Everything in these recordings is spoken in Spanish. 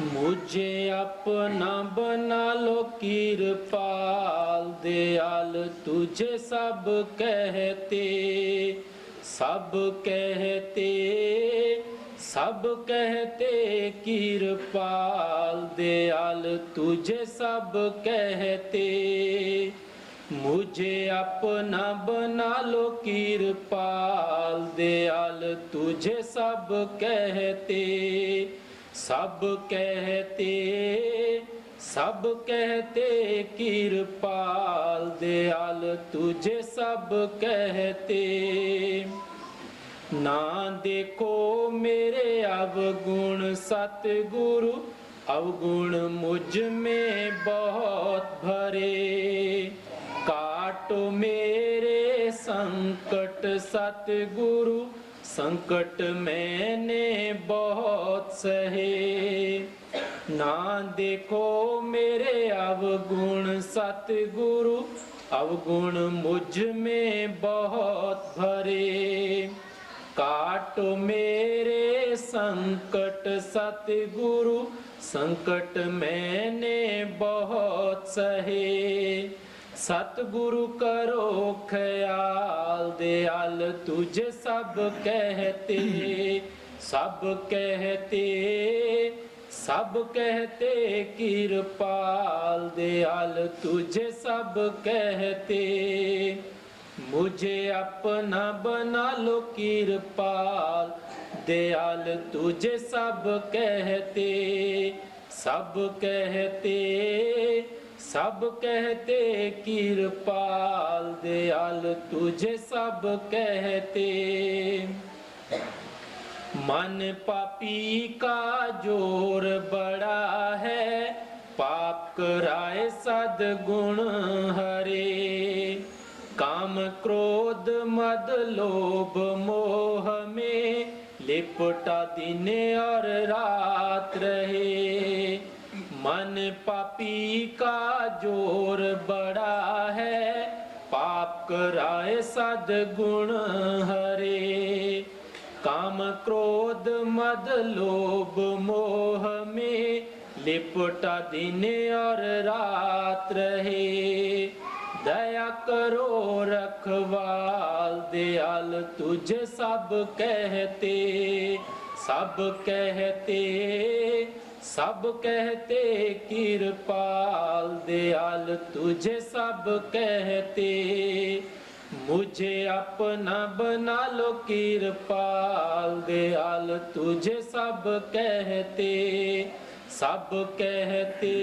मुझे अपना बना लो कृपाल दयाल, तुझे सब कहते सब कहते सब कहते कृपाल दयाल, तुझे सब कहते। मुझे अपना बना लो कृपाल दयाल, तुझे सब कहते सब कहते सब कहते कृपाल दयाल, तुझे सब कहते। ना देखो मेरे अवगुण सतगुरु, अवगुण मुझ में बहुत भरे। काटो मेरे संकट सतगुरु, संकट मैंने बहुत सहे। ना देखो मेरे अवगुण सतगुरु, अवगुण मुझ में बहुत भरे। काटो मेरे संकट सतगुरु, संकट मैंने बहुत सहे। सतगुरु करो ख्याल दयाल, तुझे सब कहते सब कहते सब कहते कृपाल दयाल, तुझे सब कहते। मुझे अपना बना लो कृपाल दयाल, तुझे सब कहते सब कहते सब कहते कृपाल दयाल, तुझे सब कहते। मन पापी का जोर बड़ा है, पाप कराए सद्गुण हरे। काम क्रोध मद लोभ मोह में लिपटा दिन और रात रहे। मन पापी का जोर बड़ा है, पाप कराए सद्गुण हरे। काम क्रोध मद लोभ मोह में लिपटा दिन और रात रहे। दया करो रखवाल दयाल, तुझे सब कहते सब कहते सब कहते कृपाल दयाल, तुझे सब कहते। मुझे अपना बना लो कृपाल दयाल, तुझे सब कहते सब कहते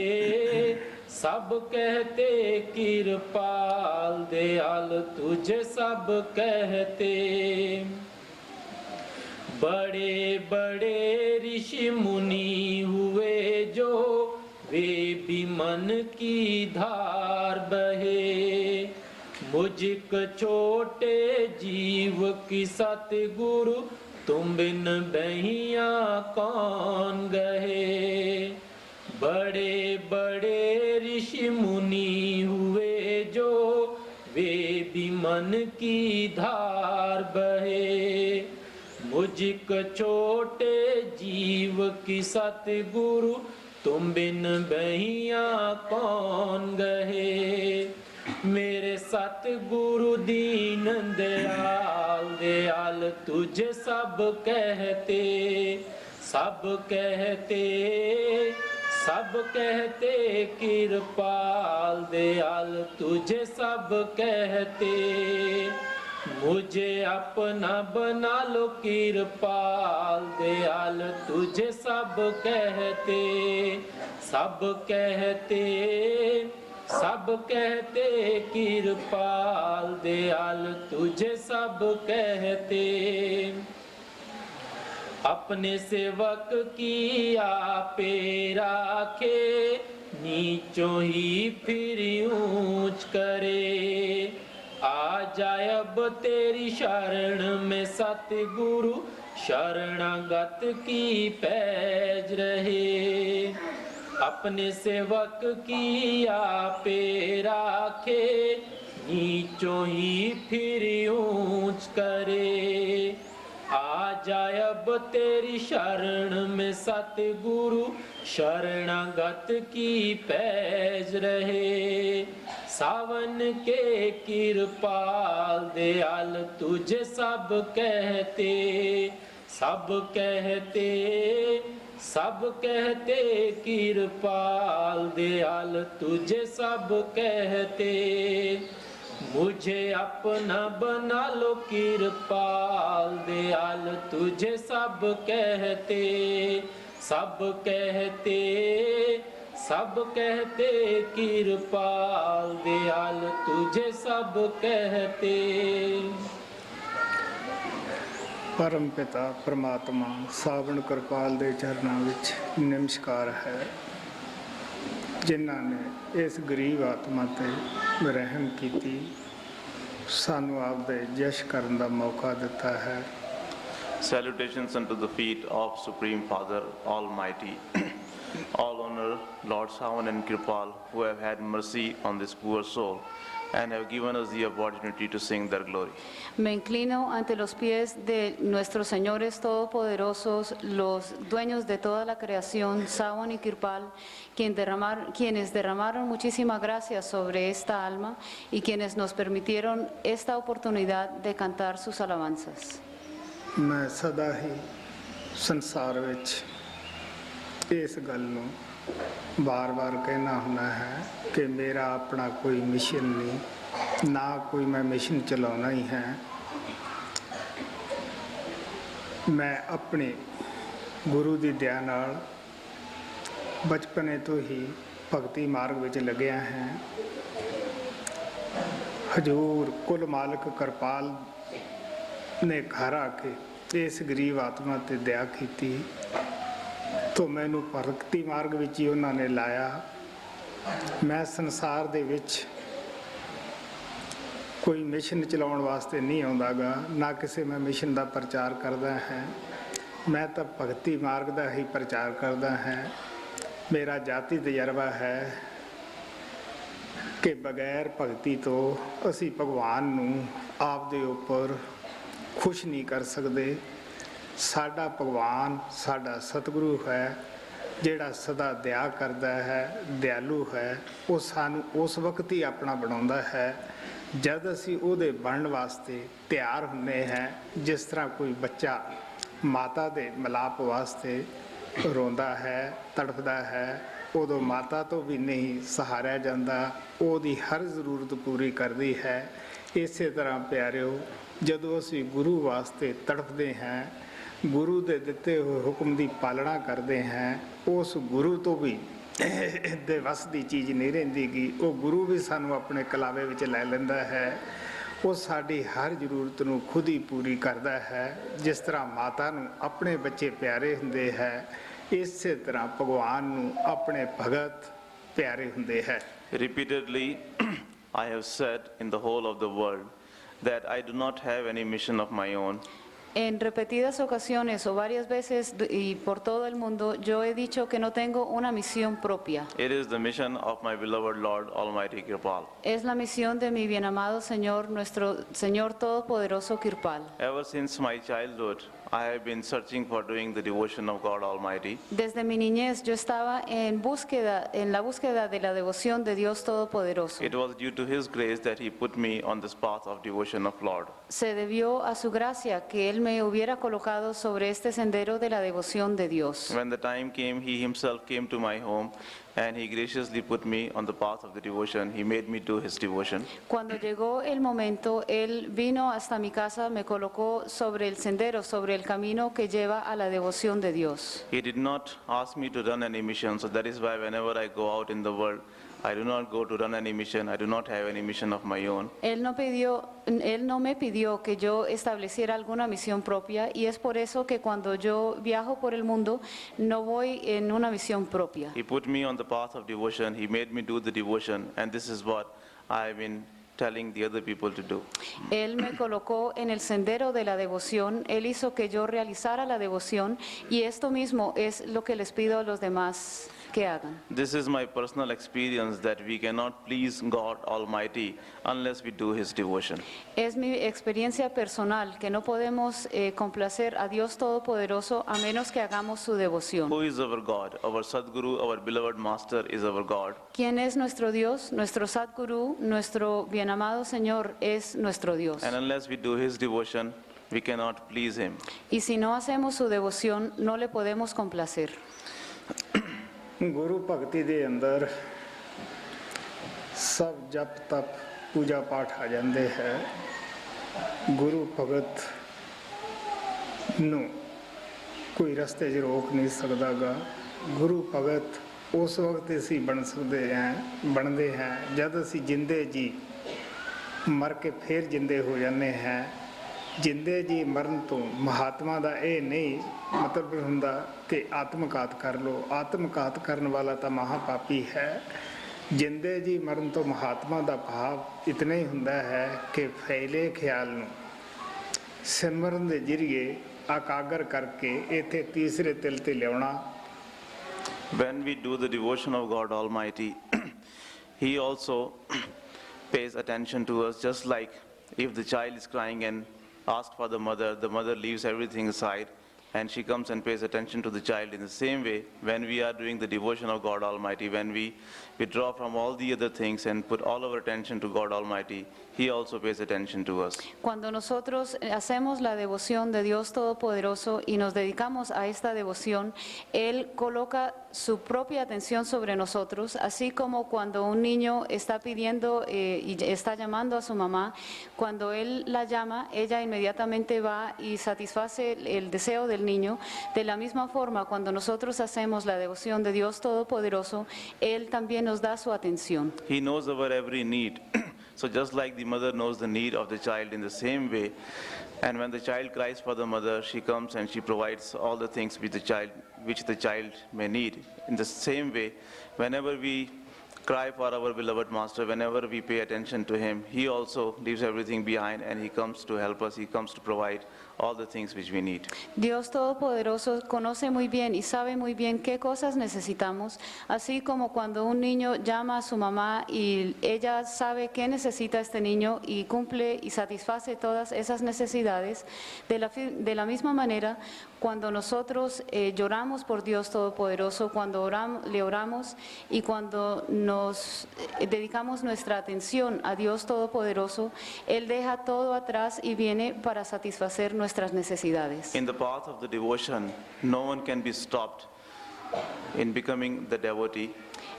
सब कहते कृपाल दयाल, तुझे सब कहते। बड़े बड़े ऋषि मुनि हुए जो, वे भी मन की धार बहे। मुझक छोटे जीव की सतगुरु, तुम बिन बहिया कौन गहे। बड़े बड़े ऋषि मुनि हुए जो, वे भी मन की धार बहे। मुझक छोटे जीव की सतगुरु, तुम बिन बहिया कौन गहे। मेरे सतगुरु दीन दयाल दयाल, तुझे सब कहते सब कहते सब कहते कृपाल दयाल, तुझे सब कहते। मुझे अपना बना लो कृपाल दयाल, तुझे सब कहते सब कहते सब कहते कृपाल दयाल, तुझे सब कहते। अपने सेवक की आपे राखे, नीचों ही फिर ऊंच करे। आ जाए अब तेरी शरण में सतगुरु, शरणागत की पैज रहे। अपने सेवक की आपे राखे, नीचों ही फिर ऊंच करे। आजा अब तेरी शरण में सतगुरु शरणागत की पैज रहे। सावन के कृपाल दयाल तुझे सब कहते, सब कहते, सब कहते कृपाल दयाल तुझे सब कहते। मुझे अपना बना लो कृपाल दयाल तुझे सब कहते, सब कहते, सब कहते कृपाल दयाल तुझे सब कहते। परम पिता परमात्मा सावण कृपाल दे चरनां विच नमस्कार है, जिन्हां ने इस गरीब आत्मा ते रहम कीती, सानू आपदे जश करन दा मौका दिता है। Salutations unto the feet of Supreme Father Almighty. All honor Lord Savan and Kripal, who have had mercy on this poor soul and have given us the opportunity to sing their glory. Me inclino ante los pies de nuestros señores todopoderosos, los dueños de toda la creación, Savan y Kripal, quienes derramaron muchísima gracia sobre esta alma y quienes nos permitieron esta oportunidad de cantar sus alabanzas. मैं सदा ही संसार विच इस गल नूं बार-बार कहना हुंदा है कि मेरा अपना कोई मिशन नहीं, ना कोई मैं मिशन चलाना ही है। मैं अपने गुरु दी दया नाल बचपने तो ही भगती मार्ग विच लग्या है। हजूर कुल मालिक कृपाल ने घर आके इस गरीब आत्मा ते दया कीती, तो मैनू भगती मार्ग विच ही उन्होंने लाया। मैं संसार दे विच कोई मिशन चलाउण वास्ते नहीं आउंदा गा, ना किसी मैं मिशन दा प्रचार करदा है, मैं तो भगती मार्ग दा ही प्रचार करदा है। मेरा जाति तजर्बा है कि बगैर भगती तो असी भगवान नू आप दे उपर खुश नहीं कर सकते। साडा भगवान साडा सतगुरु है, जिहड़ा सदा दया करदा है, दयालु है। वो सानू उस वक्त ही अपना बनाउंदा है जद असी उहदे बनन वास्ते तैयार हुंदे हैं। जिस तरह कोई बच्चा माता दे मिलाप वास्ते रोंदा है, तड़फदा है, उदों माता तो भी नहीं सहारिया जांदा, उहदी हर जरूरत पूरी करदी है। इसे तरह प्यारिओ, जदों असी गुरु वास्ते तड़फते हैं, गुरु दे दिते हुए हुक्म की पालना करते हैं, उस गुरु तो भी दे वस की चीज़ नहीं रहिंदी गी। वो गुरु भी सानू अपने कलावे विच लै लैंदा है। वो साडी हर जरूरत नू खुद ही पूरी करता है। जिस तरह माता नू अपने बच्चे प्यारे हुंदे है, इसे तरह भगवान नू अपने भगत प्यारे हुंदे है। Repeatedly, I have said in the whole of the world that I do not have any mission of my own. En repetidas ocasiones o varias veces y por todo el mundo yo he dicho que no tengo una misión propia. It is the mission of my beloved Lord Almighty Kripal. Es la misión de mi bienamado Señor, nuestro Señor Todopoderoso Kripal. Ever since my childhood, I have been searching for doing the devotion of God Almighty. Desde mi niñez yo estaba en la búsqueda de la devoción de Dios Todopoderoso. It was due to His grace that He put me on this path of devotion of Lord. Se debió a su gracia que Él me hubiera colocado sobre este sendero de la devoción de Dios. When the time came, He Himself came to my home and He graciously put me on the path of the devotion. He made me do His devotion. Cuando llegó el momento, Él vino hasta mi casa, me colocó sobre el sendero, sobre el camino que lleva a la devoción de Dios. He did not ask me to run any mission, so that is why whenever I go out in the world, I do not go to run any mission. I do not have any mission of my own. Él no me pidió que yo estableciera alguna misión propia y es por eso que cuando yo viajo por el mundo no voy en una misión propia. He put me on the path of devotion. He made me do the devotion, and this is what I have been telling the other people to do. Él me colocó en el sendero de la devoción, Él hizo que yo realizara la devoción y esto mismo es lo que les pido a los demás. que hagan. This is my personal experience that we cannot please God Almighty unless we do His devotion. Es mi experiencia personal que no podemos complacer a Dios Todopoderoso a menos que hagamos su devoción. Who is our God? Our Sadguru, our beloved Master is our God. ¿Quién es nuestro Dios? Nuestro Sadguru, nuestro bien amado Señor es nuestro Dios. And unless we do His devotion, we cannot please Him. Y si no hacemos su devoción, no le podemos complacer. ਗੁਰੂ ਭਗਤੀ ਦੇ ਅੰਦਰ ਸਭ ਜਪ ਤਪ ਪੂਜਾ ਪਾਠ ਆ ਜਾਂਦੇ ਹੈ। ਗੁਰੂ ਭਗਤ ਨੂੰ ਕੋਈ ਰਸਤੇ 'ਚ ਰੋਕ ਨਹੀਂ ਸਕਦਾਗਾ। ਗੁਰੂ ਭਗਤ ਉਸ ਵਕਤ ਅਸੀਂ ਬਣਦੇ ਹਾਂ ਜਦ ਅਸੀਂ ਜਿੰਦੇ ਜੀ ਮਰ ਕੇ ਫਿਰ ਜਿੰਦੇ ਹੋ ਜਾਂਦੇ ਹਾਂ। ਜਿੰਦੇ ਜੀ ਮਰਨ ਤੋਂ ਮਹਾਤਮਾ ਦਾ ਇਹ ਨਹੀਂ ਮਤਲਬ ਹੁੰਦਾ ਕਿ ਆਤਮਘਾਤ ਕਰ ਲਓ। ਆਤਮਘਾਤ ਕਰਨ ਵਾਲਾ ਤਾਂ ਮਹਾਪਾਪੀ ਹੈ। ਜਿੰਦੇ ਜੀ ਮਰਨ ਤੋਂ ਮਹਾਤਮਾ ਦਾ ਭਾਵ ਇਤਨਾ ਹੀ ਹੁੰਦਾ ਹੈ ਕਿ ਫੈਲੇ ਖਿਆਲ ਨੂੰ ਸਿਮਰਨ ਦੇ ਜ਼ਰੀਏ ਆਕਾਗਰ ਕਰਕੇ ਇੱਥੇ ਤੀਸਰੇ ਤਿਲ ਤੇ ਲਿਆਉਣਾ। When we do the devotion of God Almighty, He also pays attention to us, just like if the child is crying and asks for the mother leaves everything aside and she comes and pays attention to the child. In the same way, when we are doing the devotion of God Almighty, when we withdraw from all the other things and put all our attention to God Almighty, He also pays attention to us. Cuando nosotros hacemos la devoción de Dios Todopoderoso y nos dedicamos a esta devoción, Él coloca su propia atención sobre nosotros, así como cuando un niño está pidiendo y está llamando a su mamá, cuando Él la llama, ella inmediatamente va y satisface el deseo del niño. De la misma forma, cuando nosotros hacemos la devoción de Dios Todopoderoso, Él también nos da su atención. He knows our every need. So just like the mother knows the need of the child, in the same way, and when the child cries for the mother, she comes and she provides all the things which the child may need. In the same way, whenever we cry for our beloved Master, whenever we pay attention to Him, He also leaves everything behind and He comes to help us, He comes to provide all the things which we need. Dios Todopoderoso conoce muy bien y sabe muy bien qué cosas necesitamos, así como cuando un niño llama a su mamá y ella sabe qué necesita este niño y cumple y satisface todas esas necesidades. De la misma manera, cuando nosotros lloramos por Dios Todopoderoso, cuando le oramos y cuando nos dedicamos nuestra atención a Dios Todopoderoso, Él deja todo atrás y viene para satisfacer nuestras necesidades. In the path of the devotion, no one can be stopped in becoming the devotee.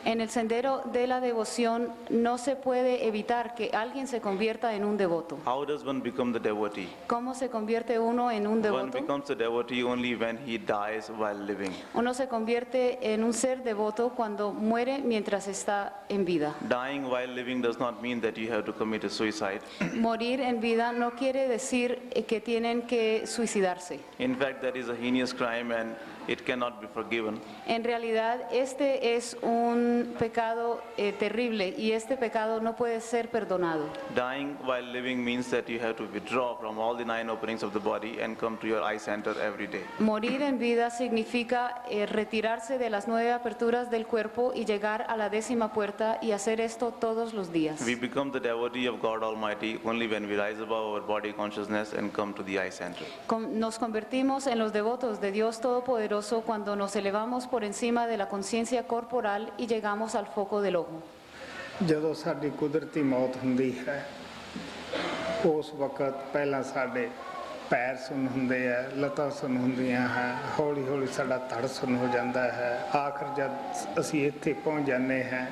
En el sendero de la devoción no se puede evitar que alguien se convierta en un devoto. How does one become the devotee? ¿Cómo se convierte uno en un One devoto? becomes a devotee only when he dies while living. Uno se convierte en un ser devoto cuando muere mientras está en vida. Dying while living does not mean that you have to commit a suicide. Morir en vida no quiere decir que tienen que suicidarse. In fact, that is a heinous crime and it cannot be forgiven. En realidad, este es un pecado terrible y este pecado no puede ser perdonado. Dying while living means that you have to withdraw from all the 9 openings of the body and come to your eye center every day. Morir en vida significa retirarse de las 9 aperturas del cuerpo y llegar a la 10ª puerta y hacer esto todos los días. We become the devotee of God Almighty only when we rise above our body consciousness and come to the eye center. Nos convertimos en los devotos de Dios Todopoderoso cuando nos elevamos por encima de la conciencia corporal y llegamos al foco del ojo. ਜਦੋਂ ਸਾਡੀ ਕੁਦਰਤੀ ਮੌਤ ਹੁੰਦੀ ਹੈ ਉਸ ਵਕਤ ਪਹਿਲਾਂ ਸਾਡੇ ਪੈਰ ਸੁੰਨ ਹੁੰਦੇ ਆ, ਲੱਤਾਂ ਸੁੰਨ ਹੁੰਦੀਆਂ ਹੈ, ਹੌਲੀ ਹੌਲੀ ਸਾਡਾ ਧੜ ਸੁੰਨ ਹੋ ਜਾਂਦਾ ਹੈ। ਆਖਰ ਜਦ ਅਸੀਂ ਇੱਥੇ ਪਹੁੰਚ ਜਾਂਦੇ ਹਾਂ,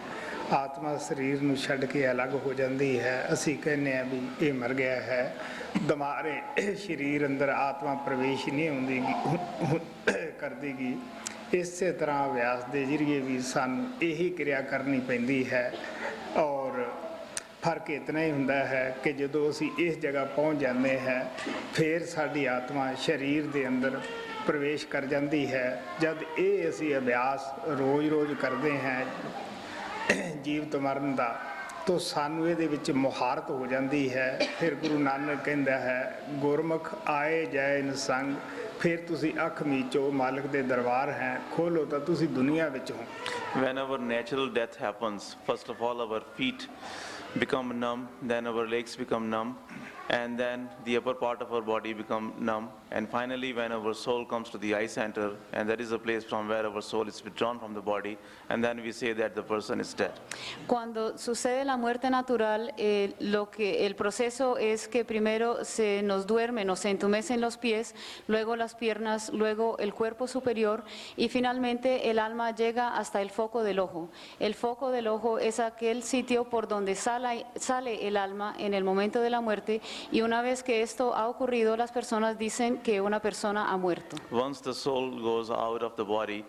ਆਤਮਾ ਸਰੀਰ ਨੂੰ ਛੱਡ ਕੇ ਅਲੱਗ ਹੋ ਜਾਂਦੀ ਹੈ। ਅਸੀਂ ਕਹਿੰਦੇ ਆ ਵੀ ਇਹ ਮਰ ਗਿਆ ਹੈ। ਦੁਬਾਰੇ ਸਰੀਰ ਅੰਦਰ ਆਤਮਾ ਪ੍ਰਵੇਸ਼ ਨਹੀਂ ਕਰਦੀਗੀ। ਇਸੇ ਤਰ੍ਹਾਂ ਅਭਿਆਸ ਦੇ ਜ਼ਰੀਏ ਵੀ ਸਾਨੂੰ ਇਹੀ ਕਿਰਿਆ ਕਰਨੀ ਪੈਂਦੀ ਹੈ। ਔਰ ਫਰਕ ਇਤਨਾ ਹੀ ਹੁੰਦਾ ਹੈ ਕਿ ਜਦੋਂ ਅਸੀਂ ਇਸ ਜਗ੍ਹਾ ਪਹੁੰਚ ਜਾਂਦੇ ਹਾਂ ਫਿਰ ਸਾਡੀ ਆਤਮਾ ਸਰੀਰ ਦੇ ਅੰਦਰ ਪ੍ਰਵੇਸ਼ ਕਰ ਜਾਂਦੀ ਹੈ। ਜਦ ਇਹ ਅਸੀਂ ਅਭਿਆਸ ਰੋਜ਼-ਰੋਜ਼ ਕਰਦੇ ਹਾਂ ਜੀਵਤ ਮਰਨ ਦਾ ਤੋ ਸਾਨੂੰ ਇਹਦੇ ਵਿੱਚ ਮੁਹਾਰਤ ਹੋ ਜਾਂਦੀ ਹੈ। ਫਿਰ ਗੁਰੂ ਨਾਨਕ ਕਹਿੰਦਾ ਹੈ ਗੁਰਮੁਖ ਆਏ ਜਾਏ ਨ ਸੰਗ, ਫਿਰ ਤੁਸੀਂ ਅੱਖ ਮੀਚੋ ਮਾਲਕ ਦੇ ਦਰਬਾਰ ਹੈ, ਖੋਲੋ ਤਾਂ ਤੁਸੀਂ ਦੁਨੀਆ ਵਿੱਚ ਹੋ। Whenever natural death happens, first of all our feet become numb, then our legs become numb, and then the upper part of our body become numb, and finally when our soul comes to the eye center, and that is a place from where our soul is withdrawn from the body, and then we say that the person is dead. Cuando sucede la muerte natural, el proceso es que primero se nos duermen o se entumecen los pies, luego las piernas, luego el cuerpo superior y finalmente el alma llega hasta el foco del ojo. El foco del ojo es aquel sitio por donde sale el alma en el momento de la muerte, y una vez que esto ha ocurrido, las personas dicen que una persona ha muerto. Once the soul goes out of the body,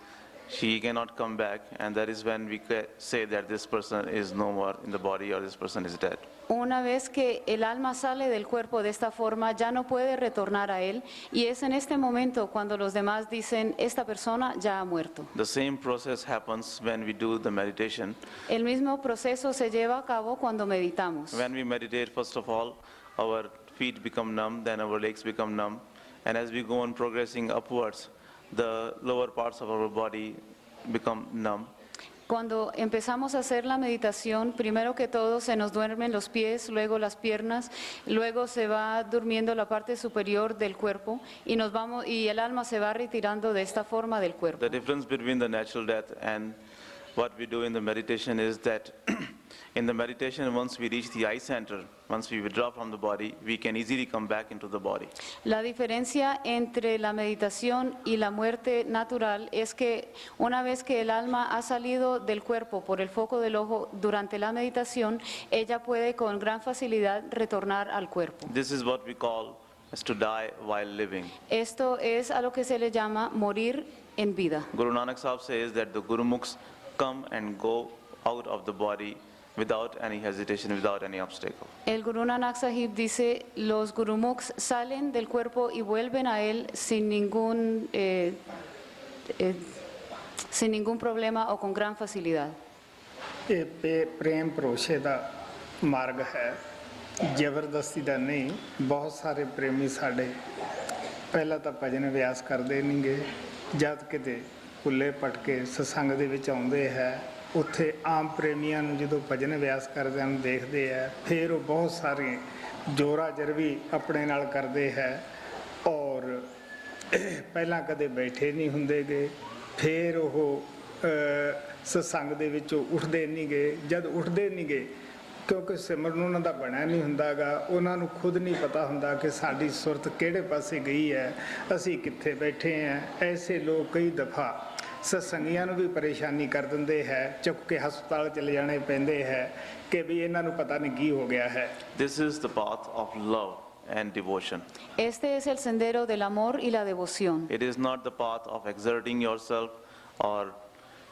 she cannot come back, and that is when we say that this person is no more in the body or this person is dead. Una vez que el alma sale del cuerpo de esta forma, ya no puede retornar a él, y es en este momento cuando los demás dicen, esta persona ya ha muerto. The same process happens when we do the meditation. El mismo proceso se lleva a cabo cuando meditamos. When we meditate, first of all, our feet become numb, then our legs become numb, and as we go on progressing upwards, the lower parts of our body become numb. Cuando empezamos a hacer la meditación, primero que todo se nos duermen los pies, luego las piernas, luego se va durmiendo la parte superior del cuerpo y el alma se va retirando de esta forma del cuerpo. The difference between the natural death and what we do in the meditation is that in the meditation, once we reach the eye center, once we withdraw from the body, we can easily come back into the body. La diferencia entre la meditación y la muerte natural es que una vez que el alma ha salido del cuerpo por el foco del ojo durante la meditación, ella puede con gran facilidad retornar al cuerpo. This is what we call as to die while living. Esto es a lo que se le llama morir en vida. Guru Nanak Sahib says that the Gurumukhs come and go out of the body without any hesitation, without any obstacle. El Guru Nanak Sahib dice, los Gurumukhs salen del cuerpo y vuelven a él sin ningún problema o con gran facilidad. ਇਹ ਪ੍ਰੇਮ ਭਰੋਸੇ ਦਾ ਮਾਰਗ ਹੈ, ਜ਼ਬਰਦਸਤੀ ਦਾ ਨਹੀਂ। ਬਹੁਤ ਸਾਰੇ ਪ੍ਰੇਮੀ ਸਾਡੇ ਪਹਿਲਾਂ ਤਾਂ ਭਜਨ ਅਭਿਆਸ ਕਰਦੇ ਨਹੀਂਗੇ, ਜਦ ਕਿਤੇ ਕੁੱਲੇ ਪਟਕੇ ਸਤਸੰਗ ਦੇ ਵਿੱਚ ਆਉਂਦੇ ਹੈ, ਉੱਥੇ ਆਮ ਪ੍ਰੇਮੀਆਂ ਨੂੰ ਜਦੋਂ ਭਜਨ ਅਭਿਆਸ ਕਰਦਿਆਂ ਨੂੰ ਦੇਖਦੇ ਹੈ, ਫਿਰ ਉਹ ਬਹੁਤ ਸਾਰੇ ਜੋਰਾ ਜਰਵੀ ਆਪਣੇ ਨਾਲ ਕਰਦੇ ਹੈ ਔਰ ਪਹਿਲਾਂ ਕਦੇ ਬੈਠੇ ਨਹੀਂ ਹੁੰਦੇਗੇ, ਫਿਰ ਉਹ ਸਤਸੰਗ ਦੇ ਵਿੱਚੋਂ ਉੱਠਦੇ ਨਹੀਂ ਗਏ। ਜਦ ਉੱਠਦੇ ਨਹੀਂ ਗਏ ਕਿਉਂਕਿ ਸਿਮਰਨ ਉਹਨਾਂ ਦਾ ਬਣਿਆ ਨਹੀਂ ਹੁੰਦਾਗਾ, ਉਹਨਾਂ ਨੂੰ ਖੁਦ ਨਹੀਂ ਪਤਾ ਹੁੰਦਾ ਕਿ ਸਾਡੀ ਸੁਰਤ ਕਿਹੜੇ ਪਾਸੇ ਗਈ ਹੈ, ਅਸੀਂ ਕਿੱਥੇ ਬੈਠੇ ਹਾਂ। ਐਸੇ ਲੋਕ ਕਈ ਦਫਾ ਸਤਸੰਗੀਆਂ ਨੂੰ ਵੀ ਪਰੇਸ਼ਾਨੀ ਕਰ ਦਿੰਦੇ ਹੈ, ਚੁੱਕ ਕੇ ਹਸਪਤਾਲ ਚਲੇ ਜਾਣੇ ਪੈਂਦੇ ਹੈ ਕਿ ਵੀ ਇਹਨਾਂ ਨੂੰ ਪਤਾ ਨਹੀਂ ਕੀ ਹੋ ਗਿਆ ਹੈ। This is the path of love and devotion. Este es el sendero del amor y la devoción. It is not the path of exerting yourself or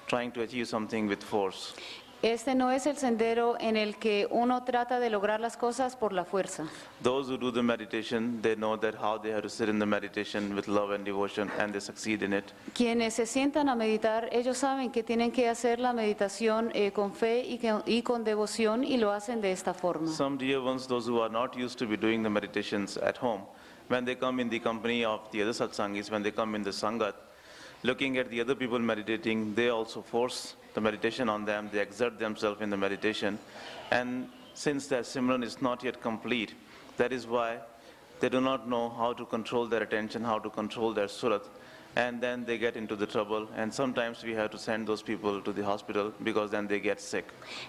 trying to achieve something with force. Este no es el sendero en el que uno trata de lograr las cosas por la fuerza. Those who do the meditation, they know that how they have to sit in the meditation with love and devotion, and they succeed in it. Quienes se sientan a meditar, ellos saben que tienen que hacer la meditación con fe y con devoción, y lo hacen de esta forma. Some dear ones, those who are not used to be doing the meditations at home, when they come in the company of the other satsangis, when they come in the sangat, looking at the other people meditating, they also force the meditation on them, they exert themselves in the meditation, and since their Simran is not yet complete, that is why they do not know how to control their attention, how to control their surat, and then they get into the trouble, and sometimes we have to send those people to the hospital because then they get sick.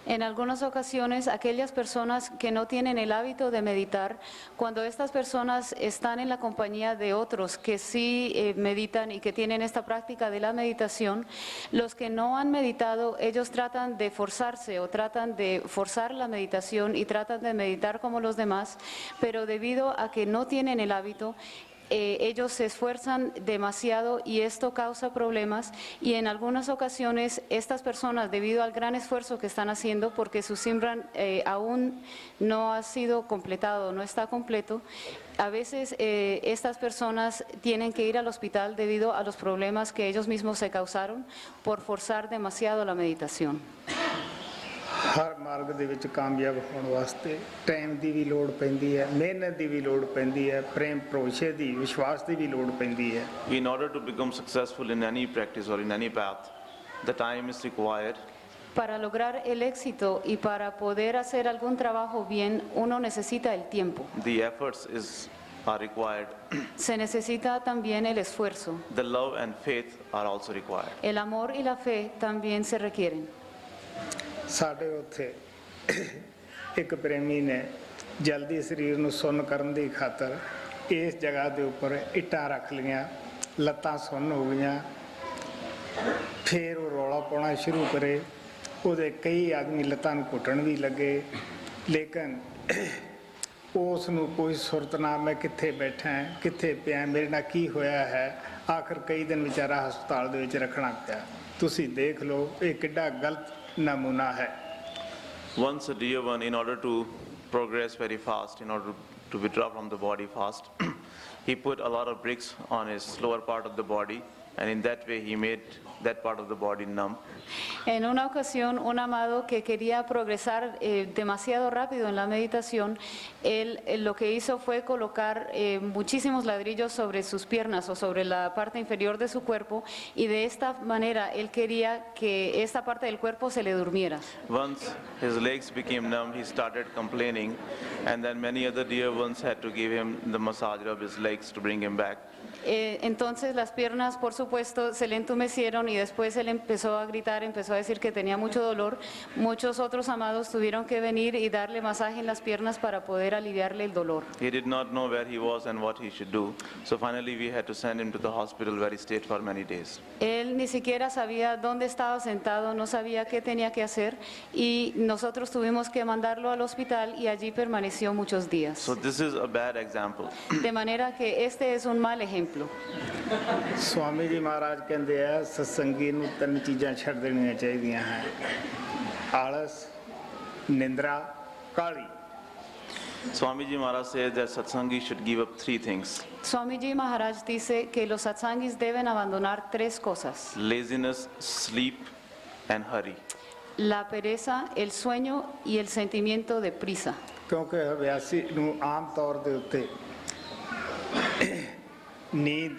En algunas ocasiones, aquellas personas que no tienen el hábito de meditar, cuando estas personas están en la compañía de otros que sí meditan y que tienen esta práctica de la meditación, los que no han meditado, ellos tratan de forzarse o tratan de forzar la meditación y tratan de meditar como los demás, pero debido a que no tienen el hábito, ellos se esfuerzan demasiado y esto causa problemas, y en algunas ocasiones estas personas, debido al gran esfuerzo que están haciendo porque su Simran aún no ha sido completado, no está completo, a veces estas personas tienen que ir al hospital debido a los problemas que ellos mismos se causaron por forzar demasiado la meditación. ਹਰ ਮਾਰਗ ਦੇ ਵਿੱਚ ਕਾਮਯਾਬ ਹੋਣ ਵਾਸਤੇ ਟਾਈਮ ਦੀ ਵੀ ਲੋੜ ਪੈਂਦੀ ਹੈ, ਮਿਹਨਤ ਦੀ ਵੀ ਲੋੜ ਪੈਂਦੀ ਹੈ, ਪ੍ਰੇਮ ਭਰੋਸੇ ਦੀ, ਵਿਸ਼ਵਾਸ ਦੀ ਵੀ ਲੋੜ ਪੈਂਦੀ ਹੈ। In order to become successful in any practice or in any path, the time is required. Para lograr el éxito y para poder hacer algún trabajo bien, uno necesita el tiempo. The efforts are required. Se necesita también el esfuerzo. The love and faith are also required. El amor y la fe también se requieren. ਸਾਡੇ ਉੱਥੇ ਇੱਕ ਪ੍ਰੇਮੀ ਨੇ ਜਲਦੀ ਸਰੀਰ ਨੂੰ ਸੁੰਨ ਕਰਨ ਦੀ ਖਾਤਰ ਇਸ ਜਗ੍ਹਾ ਦੇ ਉੱਪਰ ਇੱਟਾਂ ਰੱਖ ਲਈਆਂ, ਲੱਤਾਂ ਸੁੰਨ ਹੋ ਗਈਆਂ। ਫਿਰ ਉਹ ਰੌਲਾ ਪਾਉਣਾ ਸ਼ੁਰੂ ਕਰੇ, ਉਹਦੇ ਕਈ ਆਦਮੀ ਲੱਤਾਂ ਨੂੰ ਘੁੱਟਣ ਵੀ ਲੱਗੇ, ਲੇਕਿਨ ਉਸ ਨੂੰ ਕੋਈ ਸੁਰਤ ਨਾ, ਮੈਂ ਕਿੱਥੇ ਬੈਠਾ, ਕਿੱਥੇ ਪਿਆ, ਮੇਰੇ ਨਾਲ ਕੀ ਹੋਇਆ ਹੈ। ਆਖਰ ਕਈ ਦਿਨ ਵਿਚਾਰਾ ਹਸਪਤਾਲ ਦੇ ਵਿੱਚ ਰੱਖਣਾ ਪਿਆ। ਤੁਸੀਂ ਦੇਖ ਲਓ ਇਹ ਕਿੱਡਾ ਗਲਤ ਨਮੂਨਾ ਹੈ। Once a dear one, in order to progress very fast, in order to withdraw from the body fast, he put a lot of bricks on his lower part of the body, and in that way he made that part of the body numb. En una ocasión, un amado que quería progresar demasiado rápido en la meditación, él lo que hizo fue colocar muchísimos ladrillos sobre sus piernas o sobre la parte inferior de su cuerpo, y de esta manera él quería que esta parte del cuerpo se le durmiera. Once his legs became numb, he started complaining, and then many other dear ones had to give him the massage of his legs to bring him back. Entonces las piernas, por supuesto, se le entumecieron y después él empezó a gritar, empezó a decir que tenía mucho dolor. Muchos otros amados tuvieron que venir y darle masaje en las piernas para poder aliviarle el dolor. He did not know where he was and what he should do, so finally we had to send him to the hospital where he stayed for many days. Él ni siquiera sabía dónde estaba sentado, no sabía qué tenía que hacer, y nosotros tuvimos que mandarlo al hospital y allí permaneció muchos días. So this is a bad example. De manera que este es un mal ejemplo. Swami ਜੀ ਮਹਾਰਾਜ ਕਹਿੰਦੇ ਆ ਸਤਸੰਗੀ ਨੂੰ ਤਿੰਨ ਚੀਜ਼ਾਂ ਛੱਡ ਦੇਣੀਆਂ ਚਾਹੀਦੀਆਂ ਹੈ: ਆਲਸ, ਨਿੰਦਰਾ, ਕਾਲੀ। Swamiji Maharaj says that satsangi should give up three things: Swamiji Maharaj dice que los satsangis deben abandonar tres cosas: laziness, sleep, and hurry. la pereza, el sueño y el sentimiento de prisa. ਕਿਉਂਕਿ ਅਭਿਆਸੀ ਨੂੰ ਆਮ ਤੌਰ ਦੇ ਉੱਤੇ ਨੀਂਦ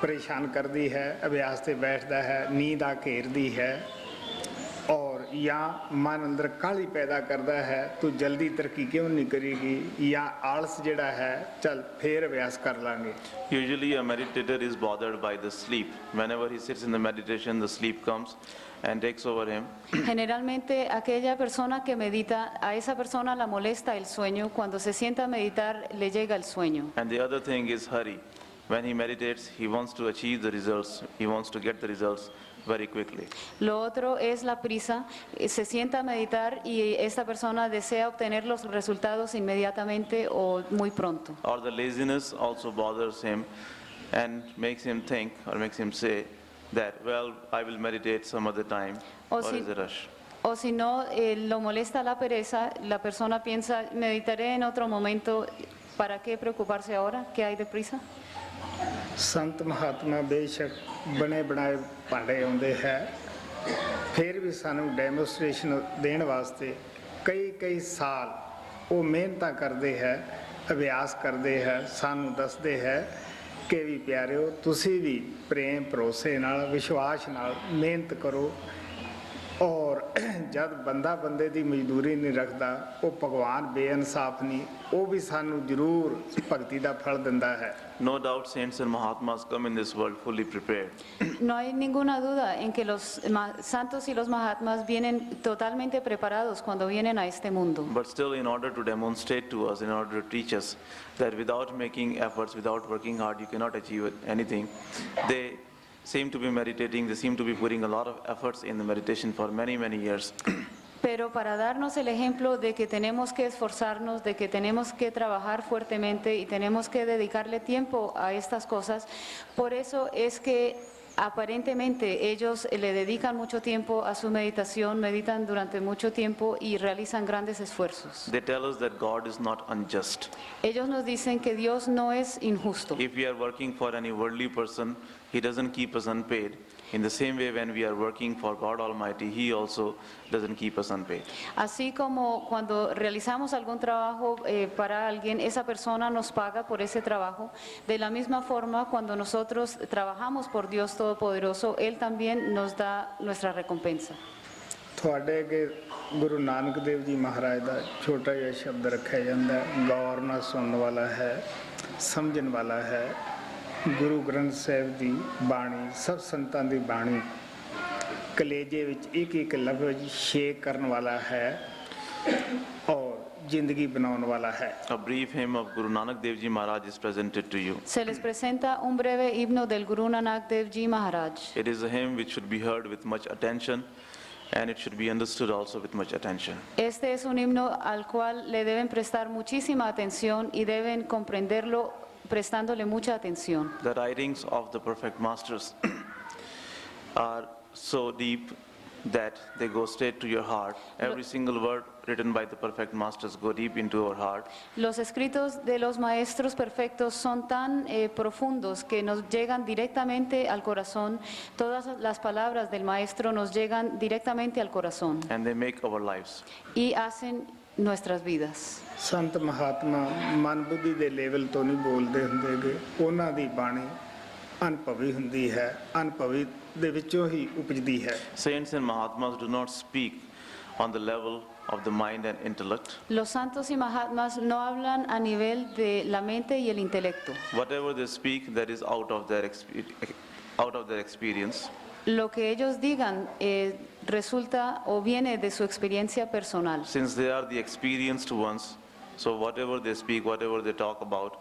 ਪਰੇਸ਼ਾਨ ਕਰਦੀ ਹੈ, ਅਭਿਆਸ ਤੇ ਬੈਠਦਾ ਹੈ, ਨੀਂਦ ਆ ਘੇਰਦੀ ਹੈ, और या मन अंदर काली पैदा करता है, तो जल्दी तरक्की क्यों नहीं करेगी, या आलस जड़ा है चल फिर अभ्यास कर लांगे। Usually a meditator is bothered by the sleep. Whenever he sits in the meditation, the sleep comes and takes over him. Generalmente aquella persona que medita, a esa persona la molesta el sueño. Cuando se sienta a meditar le llega el sueño. And the other thing is hurry. When he meditates, he wants to achieve the results. He wants to get the results very quickly. Lo otro es la prisa. Se sienta a meditar y esta persona desea obtener los resultados inmediatamente o muy pronto. Or the laziness also bothers him and makes him think or makes him say that, well, I will meditate some other time. O Or si- is a rush. O si no, lo molesta la pereza, la persona piensa, meditaré en otro momento, ¿para qué preocuparse ahora? ¿Qué hay de prisa? ਸੰਤ ਮਹਾਤਮਾ ਬੇਸ਼ੱਕ ਬਣੇ ਬਣਾਏ ਭਾਂਡੇ ਆਉਂਦੇ ਹੈ, ਫਿਰ ਵੀ ਸਾਨੂੰ ਡੈਮੋਸਟ੍ਰੇਸ਼ਨ ਦੇਣ ਵਾਸਤੇ ਕਈ ਸਾਲ ਉਹ ਮਿਹਨਤਾਂ ਕਰਦੇ ਹੈ, ਅਭਿਆਸ ਕਰਦੇ ਹੈ, ਸਾਨੂੰ ਦੱਸਦੇ ਹੈ ਕਿ ਵੀ ਪਿਆਰਿਓ ਤੁਸੀਂ ਵੀ ਪ੍ਰੇਮ ਭਰੋਸੇ ਨਾਲ, ਵਿਸ਼ਵਾਸ ਨਾਲ ਮਿਹਨਤ ਕਰੋ। ਔਰ ਜਦ ਬੰਦਾ ਬੰਦੇ ਦੀ ਮਜ਼ਦੂਰੀ ਨਹੀਂ ਰੱਖਦਾ, ਉਹ ਭਗਵਾਨ ਬੇਇਨਸਾਫ ਨਹੀਂ, ਉਹ ਵੀ ਸਾਨੂੰ ਜ਼ਰੂਰ ਭਗਤੀ ਦਾ ਫਲ ਦਿੰਦਾ ਹੈ। No doubt saints and Mahatmas come in this world fully prepared. No hay ninguna duda en que los santos y los mahatmas vienen totalmente preparados cuando vienen a este mundo. But still, in order to demonstrate to us, in order to teach us that without making efforts, without working hard, you cannot achieve anything, they seem to be meditating, they seem to be putting a lot of efforts in the meditation for many, many years. Pero para darnos el ejemplo de que tenemos que esforzarnos, de que tenemos que trabajar fuertemente y tenemos que dedicarle tiempo a estas cosas, por eso es que aparentemente ellos le dedican mucho tiempo a su meditación, meditan durante mucho tiempo y realizan grandes esfuerzos. They tell us that God is not unjust. Ellos nos dicen que Dios no es injusto. If we are working for any worldly person, he doesn't keep us unpaid. In the same way, when we are working for God Almighty, He also doesn't keep us unpaid. Así como cuando realizamos algún trabajo para alguien, esa persona nos paga por ese trabajo. De la misma forma, cuando nosotros trabajamos por Dios Todopoderoso, Él también nos da nuestra recompensa. ਤੁਹਾਡੇ ਅੱਗੇ ਗੁਰੂ ਨਾਨਕ ਦੇਵ ਜੀ ਮਹਾਰਾਜ ਦਾ ਛੋਟਾ ਜਿਹਾ ਸ਼ਬਦ ਰੱਖਿਆ ਜਾਂਦਾ ਹੈ, ਗੌਰ ਨਾਲ ਸੁਣਨ ਵਾਲਾ ਹੈ, ਸਮਝਣ ਵਾਲਾ ਹੈ। ਗੁਰੂ ਗ੍ਰੰਥ ਸਾਹਿਬ ਦੀ ਬਾਣੀ, ਸਭ ਸੰਤਾਂ ਦੀ ਬਾਣੀ ਕਲੇਜੇ ਵਿੱਚ ਇੱਕ ਇੱਕ ਲਫ਼ਜ਼ ਛੇਕ ਕਰਨ ਵਾਲਾ ਹੈ ਔਰ ਜ਼ਿੰਦਗੀ ਬਣਾਉਣ ਵਾਲਾ ਹੈ। A brief hymn of Guru Nanak Dev Ji Maharaj is presented to you. Se les presenta un breve himno del Guru Nanak Dev Ji Maharaj. It is a hymn which should be heard with much attention, and it should be understood also with much attention. Este es un himno al cual le deben prestar muchísima atención y deben comprenderlo prestándole mucha atención. The writings of the perfect masters are so deep that they go straight to your heart. Every single word written by the perfect masters go deep into our heart. Los escritos de los maestros perfectos son tan profundos que nos llegan directamente al corazón. Todas las palabras del maestro nos llegan directamente al corazón And they make our lives. y hacen nuestras vidas. ਸੰਤ ਮਹਾਤਮਾ ਮਨ ਬੁੱਧੀ ਦੇ ਲੈਵਲ ਤੋਂ ਨਹੀਂ ਬੋਲਦੇ ਹੁੰਦੇਗੇ, ਉਹਨਾਂ ਦੀ ਬਾਣੀ ਅਨੁਭਵੀ ਹੁੰਦੀ ਹੈ, ਅਨੁਭਵੀ ਦੇ ਵਿੱਚੋਂ ਹੀ ਉਪਜਦੀ ਹੈ। Saints and Mahatmas do not speak on the level of the mind and intellect. Los santos y mahatmas no hablan a nivel de la mente y el intelecto. Whatever they speak, that is out of their experience. Lo que ellos digan resulta o viene de su experiencia personal. Since they are the experienced ones, so whatever they speak, whatever they talk about,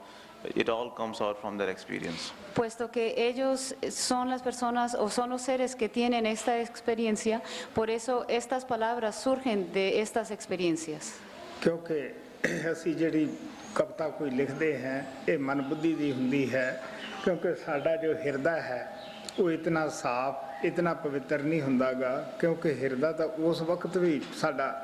it all comes out from their experience. Puesto que ellos son las personas o son los seres que tienen esta experiencia, por eso estas palabras surgen de estas experiencias. ਕਿਉਂਕਿ ਅਸੀਂ ਜਿਹੜੀ ਕਵਿਤਾ ਕੋਈ ਲਿਖਦੇ ਹਾਂ ਇਹ ਮਨ ਬੁੱਧੀ ਦੀ ਹੁੰਦੀ ਹੈ, ਕਿਉਂਕਿ ਸਾਡਾ ਜੋ ਹਿਰਦਾ ਹੈ ਉਹ ਇਤਨਾ ਸਾਫ਼, ਇਤਨਾ ਪਵਿੱਤਰ ਨਹੀਂ ਹੁੰਦਾਗਾ, ਕਿਉਂਕਿ ਹਿਰਦਾ ਤਾਂ ਉਸ ਵਕਤ ਵੀ ਸਾਡਾ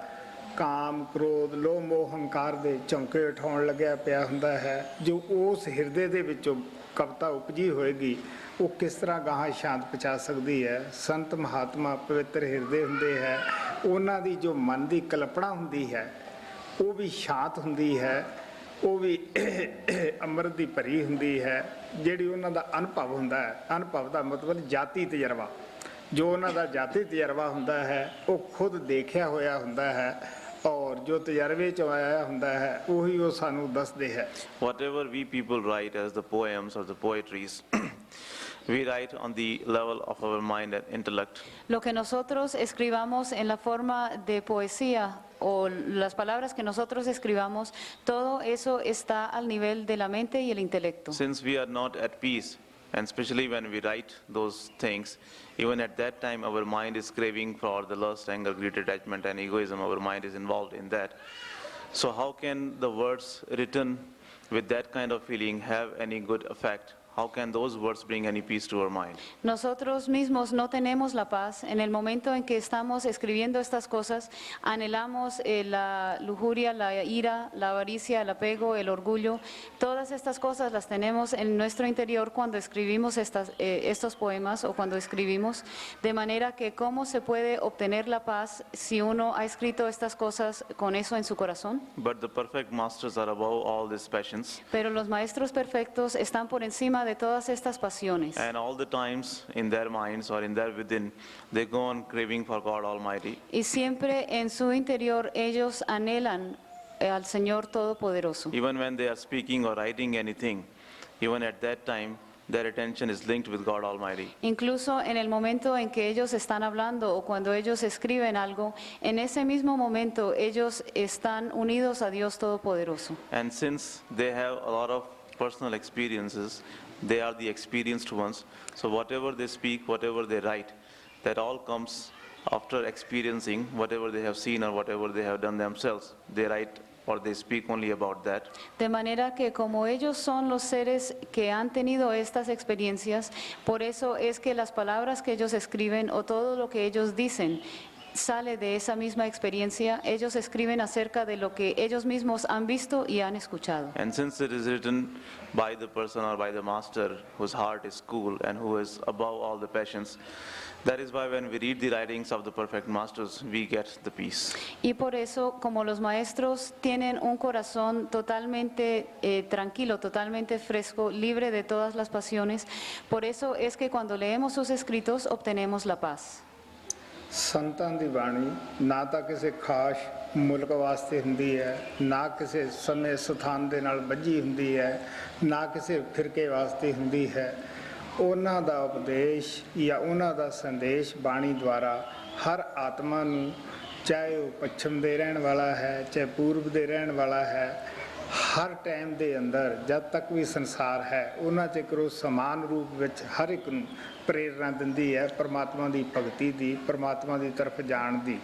ਕਾਮ, ਕ੍ਰੋਧ, ਲੋਭ, ਮੋਹ, ਹੰਕਾਰ ਦੇ ਝੌਂਕੇ ਉਠਾਉਣ ਲੱਗਿਆ ਪਿਆ ਹੁੰਦਾ ਹੈ। ਜੋ ਉਸ ਹਿਰਦੇ ਦੇ ਵਿੱਚੋਂ ਕਵਿਤਾ ਉਪਜੀ ਹੋਏਗੀ ਉਹ ਕਿਸ ਤਰ੍ਹਾਂ ਗਾਹਾਂ ਸ਼ਾਂਤ ਪਹੁੰਚਾ ਸਕਦੀ ਹੈ। ਸੰਤ ਮਹਾਤਮਾ ਪਵਿੱਤਰ ਹਿਰਦੇ ਹੁੰਦੇ ਹੈ, ਉਹਨਾਂ ਦੀ ਜੋ ਮਨ ਦੀ ਕਲਪਨਾ ਹੁੰਦੀ ਹੈ ਉਹ ਵੀ ਸ਼ਾਂਤ ਹੁੰਦੀ ਹੈ, ਉਹ ਵੀ ਅੰਮ੍ਰਿਤ ਦੀ ਭਰੀ ਹੁੰਦੀ ਹੈ। ਜਿਹੜੀ ਉਹਨਾਂ ਦਾ ਅਨੁਭਵ ਹੁੰਦਾ ਹੈ, ਅਨੁਭਵ ਦਾ ਮਤਲਬ ਜਾਤੀ ਤਜਰਬਾ, ਜੋ ਉਹਨਾਂ ਦਾ ਜਾਤੀ ਤਜਰਬਾ ਹੁੰਦਾ ਹੈ ਉਹ ਖੁਦ ਦੇਖਿਆ ਹੋਇਆ ਹੁੰਦਾ ਹੈ ਔਰ ਜੋ ਤਜਰਬੇ ਚ ਆਇਆ ਹੁੰਦਾ ਹੈ ਉਹੀ ਉਹ ਸਾਨੂੰ ਦੱਸਦੇ ਹੈ। Whatever we people write as the poems or the poetries, we write on the level of our mind and intellect. Lo que nosotros escribamos en la forma de poesía o las palabras que nosotros escribamos, todo eso está al nivel de la mente y el intelecto. Since we are not at peace, and especially when we write those things, even at that time our mind is craving for the lust, anger, greed, attachment and egoism. Our mind is involved in that. So how can the words written with that kind of feeling have any good effect? How can those words bring any peace to our mind? Nosotros mismos no tenemos la paz. En el momento en que estamos escribiendo estas cosas, anhelamos la lujuria, la ira, la avaricia, el apego, el orgullo. Todas estas cosas las tenemos en nuestro interior cuando escribimos estos poemas o cuando escribimos. De manera que, ¿cómo se puede obtener la paz si uno ha escrito estas cosas con eso en su corazón? But the perfect masters are above all these passions. Pero los maestros perfectos están por encima de todas estas pasiones. And all the times in their minds or in their within, they go on craving for God Almighty. Y siempre en su interior ellos anhelan al Señor Todopoderoso. Even when they are speaking or writing anything, even at that time, their attention is linked with God Almighty. Incluso en el momento en que ellos están hablando o cuando ellos escriben algo, en ese mismo momento ellos están unidos a Dios Todopoderoso. And since they have a lot of personal experiences, they are the experienced ones. So whatever they speak, whatever they write, that all comes after experiencing whatever they have seen or whatever they have done themselves. They write or they speak only about that. De manera que como ellos son los seres que han tenido estas experiencias, por eso es que las palabras que ellos escriben o todo lo que ellos dicen sale de esa misma experiencia. Ellos escriben acerca de lo que ellos mismos han visto y han escuchado. And since it is written by the person or by the master whose heart is cool and who is above all the passions, that is why when we read the writings of the perfect masters, we get the peace. Y por eso, como los maestros tienen un corazón totalmente tranquilo, totalmente fresco, libre de todas las pasiones, por eso es que cuando leemos sus escritos obtenemos la paz. ਸੰਤਾਂ ਦੀ ਬਾਣੀ ਨਾ ਤਾਂ ਕਿਸੇ ਖਾਸ ਮੁਲਕ ਵਾਸਤੇ ਹੁੰਦੀ ਹੈ, ਨਾ ਕਿਸੇ ਸਮੇਂ ਸਥਾਨ ਦੇ ਨਾਲ ਬੱਝੀ ਹੁੰਦੀ ਹੈ, ਨਾ ਕਿਸੇ ਫਿਰਕੇ ਵਾਸਤੇ ਹੁੰਦੀ ਹੈ। ਉਹਨਾਂ ਦਾ ਉਪਦੇਸ਼ ਜਾਂ ਉਹਨਾਂ ਦਾ ਸੰਦੇਸ਼ ਬਾਣੀ ਦੁਆਰਾ ਹਰ ਆਤਮਾ ਨੂੰ, ਚਾਹੇ ਉਹ ਪੱਛਮ ਦੇ ਰਹਿਣ ਵਾਲਾ ਹੈ, ਚਾਹੇ ਪੂਰਬ ਦੇ ਰਹਿਣ ਵਾਲਾ ਹੈ, ਹਰ ਟਾਈਮ ਦੇ ਅੰਦਰ ਜਦ ਤੱਕ ਵੀ ਸੰਸਾਰ ਹੈ ਉਹਨਾਂ 'ਚ ਕਰੋ ਸਮਾਨ ਰੂਪ ਵਿੱਚ ਹਰ ਇੱਕ ਨੂੰ ਪ੍ਰੇਰਨਾ ਦਿੰਦੀ ਹੈ ਪਰਮਾਤਮਾ ਦੀ ਭਗਤੀ ਦੀ, ਪਰਮਾਤਮਾ ਦੀ ਤਰਫ ਜਾਣ ਦੀ,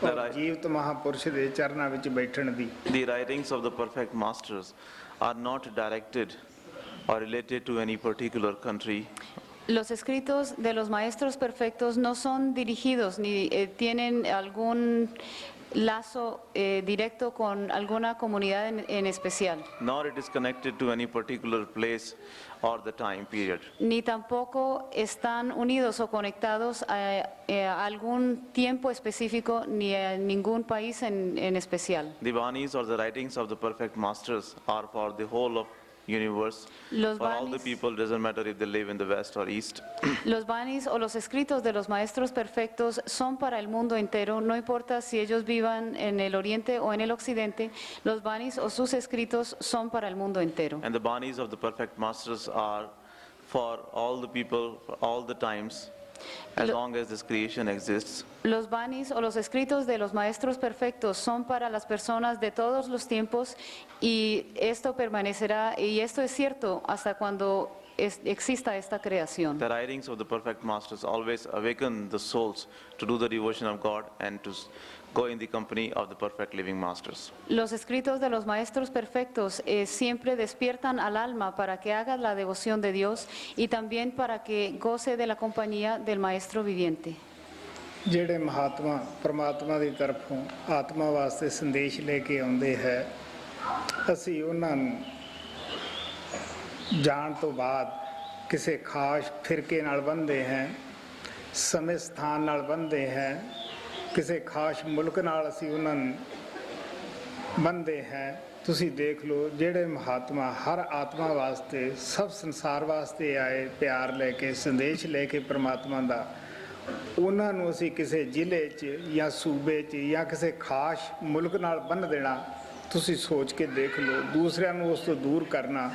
ਔਰ ਜੀਵਤ ਮਹਾਪੁਰਸ਼ ਦੇ ਚਰਨਾਂ ਵਿੱਚ ਬੈਠਣ ਦੀ। The writings of the perfect masters are not directed or related to any particular country. Los escritos de los maestros perfectos no son dirigidos ni tienen algún lazo directo con alguna comunidad en especial. Nor it is connected to any particular place or the time period. Ni tampoco están unidos o conectados a algún tiempo específico ni a ningún país en especial. The Banis or the writings of the perfect masters are for the whole of universe, Los for all the Banis- people, doesn't matter if they live in the west or east. Los banis o los escritos de los maestros perfectos son para el mundo entero, no importa si ellos vivan en el oriente o en el occidente, los banis o sus escritos son para el mundo entero. And the Banis of the perfect masters are for all the people, for all the times, as Lo- long as this creation exists. Los banis o los escritos de los maestros perfectos son para las personas de todos los tiempos y esto permanecerá, y esto es cierto hasta cuando exista esta creación. The writings of the perfect masters always awaken the souls to do the devotion of God and to go in the company of the perfect living masters. Los escritos de los maestros perfectos siempre despiertan al alma para que haga la devoción de Dios y también para que goce de la compañía del maestro viviente. ਜਿਹੜੇ ਮਹਾਤਮਾ ਪਰਮਾਤਮਾ ਦੀ ਤਰਫੋਂ ਆਤਮਾ ਵਾਸਤੇ ਸੰਦੇਸ਼ ਲੈ ਕੇ ਆਉਂਦੇ ਹੈ, ਅਸੀਂ ਉਹਨਾਂ ਨੂੰ ਜਾਣ ਤੋਂ ਬਾਅਦ ਕਿਸੇ ਖਾਸ ਫਿਰਕੇ ਨਾਲ ਬੰਨ੍ਹਦੇ ਹਾਂ, ਸਮੇਂ ਸਥਾਨ ਨਾਲ ਬੰਨ੍ਹਦੇ ਹਾਂ, ਕਿਸੇ ਖਾਸ ਮੁਲਕ ਨਾਲ ਅਸੀਂ ਉਹਨਾਂ ਨੂੰ ਬੰਨ੍ਹਦੇ ਹਾਂ। ਤੁਸੀਂ ਦੇਖ ਲਓ ਜਿਹੜੇ ਮਹਾਤਮਾ ਹਰ ਆਤਮਾ ਵਾਸਤੇ, ਸਭ ਸੰਸਾਰ ਵਾਸਤੇ ਆਏ, ਪਿਆਰ ਲੈ ਕੇ, ਸੰਦੇਸ਼ ਲੈ ਕੇ ਪਰਮਾਤਮਾ ਦਾ, ਉਹਨਾਂ ਨੂੰ ਅਸੀਂ ਕਿਸੇ ਜ਼ਿਲ੍ਹੇ 'ਚ ਜਾਂ ਸੂਬੇ 'ਚ ਜਾਂ ਕਿਸੇ ਖਾਸ ਮੁਲਕ ਨਾਲ ਬੰਨ੍ਹ ਦੇਣਾ, ਤੁਸੀਂ ਸੋਚ ਕੇ ਦੇਖ ਲਓ। ਦੂਸਰਿਆਂ ਨੂੰ ਉਸ ਤੋਂ ਦੂਰ ਕਰਨਾ,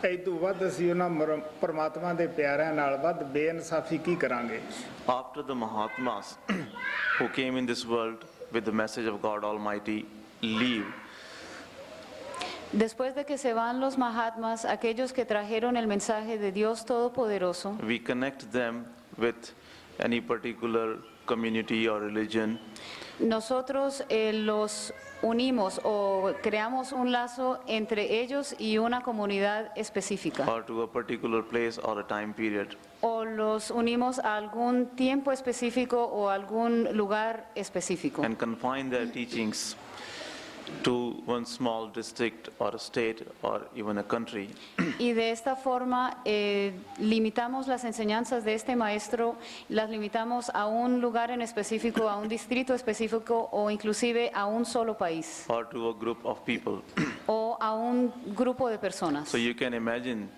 ਇਹ ਤੋਂ ਵੱਧ ਅਸੀਂ ਉਹਨਾਂ ਪਰਮਾਤਮਾ ਦੇ ਪਿਆਰਿਆਂ ਨਾਲ ਵੱਧ ਬੇਇਨਸਾਫੀ ਕੀ ਕਰਾਂਗੇ। After the Mahatmas who came in this world with the message of God Almighty leave, Después de que se van los Mahatmas, aquellos que trajeron el mensaje de Dios Todopoderoso, we connect them with any particular community or religion, nosotros los unimos o creamos un lazo entre ellos y una comunidad específica. or to a particular place or a time period. O los unimos a algún tiempo específico o algún lugar específico. And confine their teachings to one small district or a state or even a country. Y de esta forma limitamos las enseñanzas de este maestro, las limitamos a un lugar en específico, a un distrito específico o inclusive a un solo país Or to a group of people. o a un grupo de personas. So you can imagine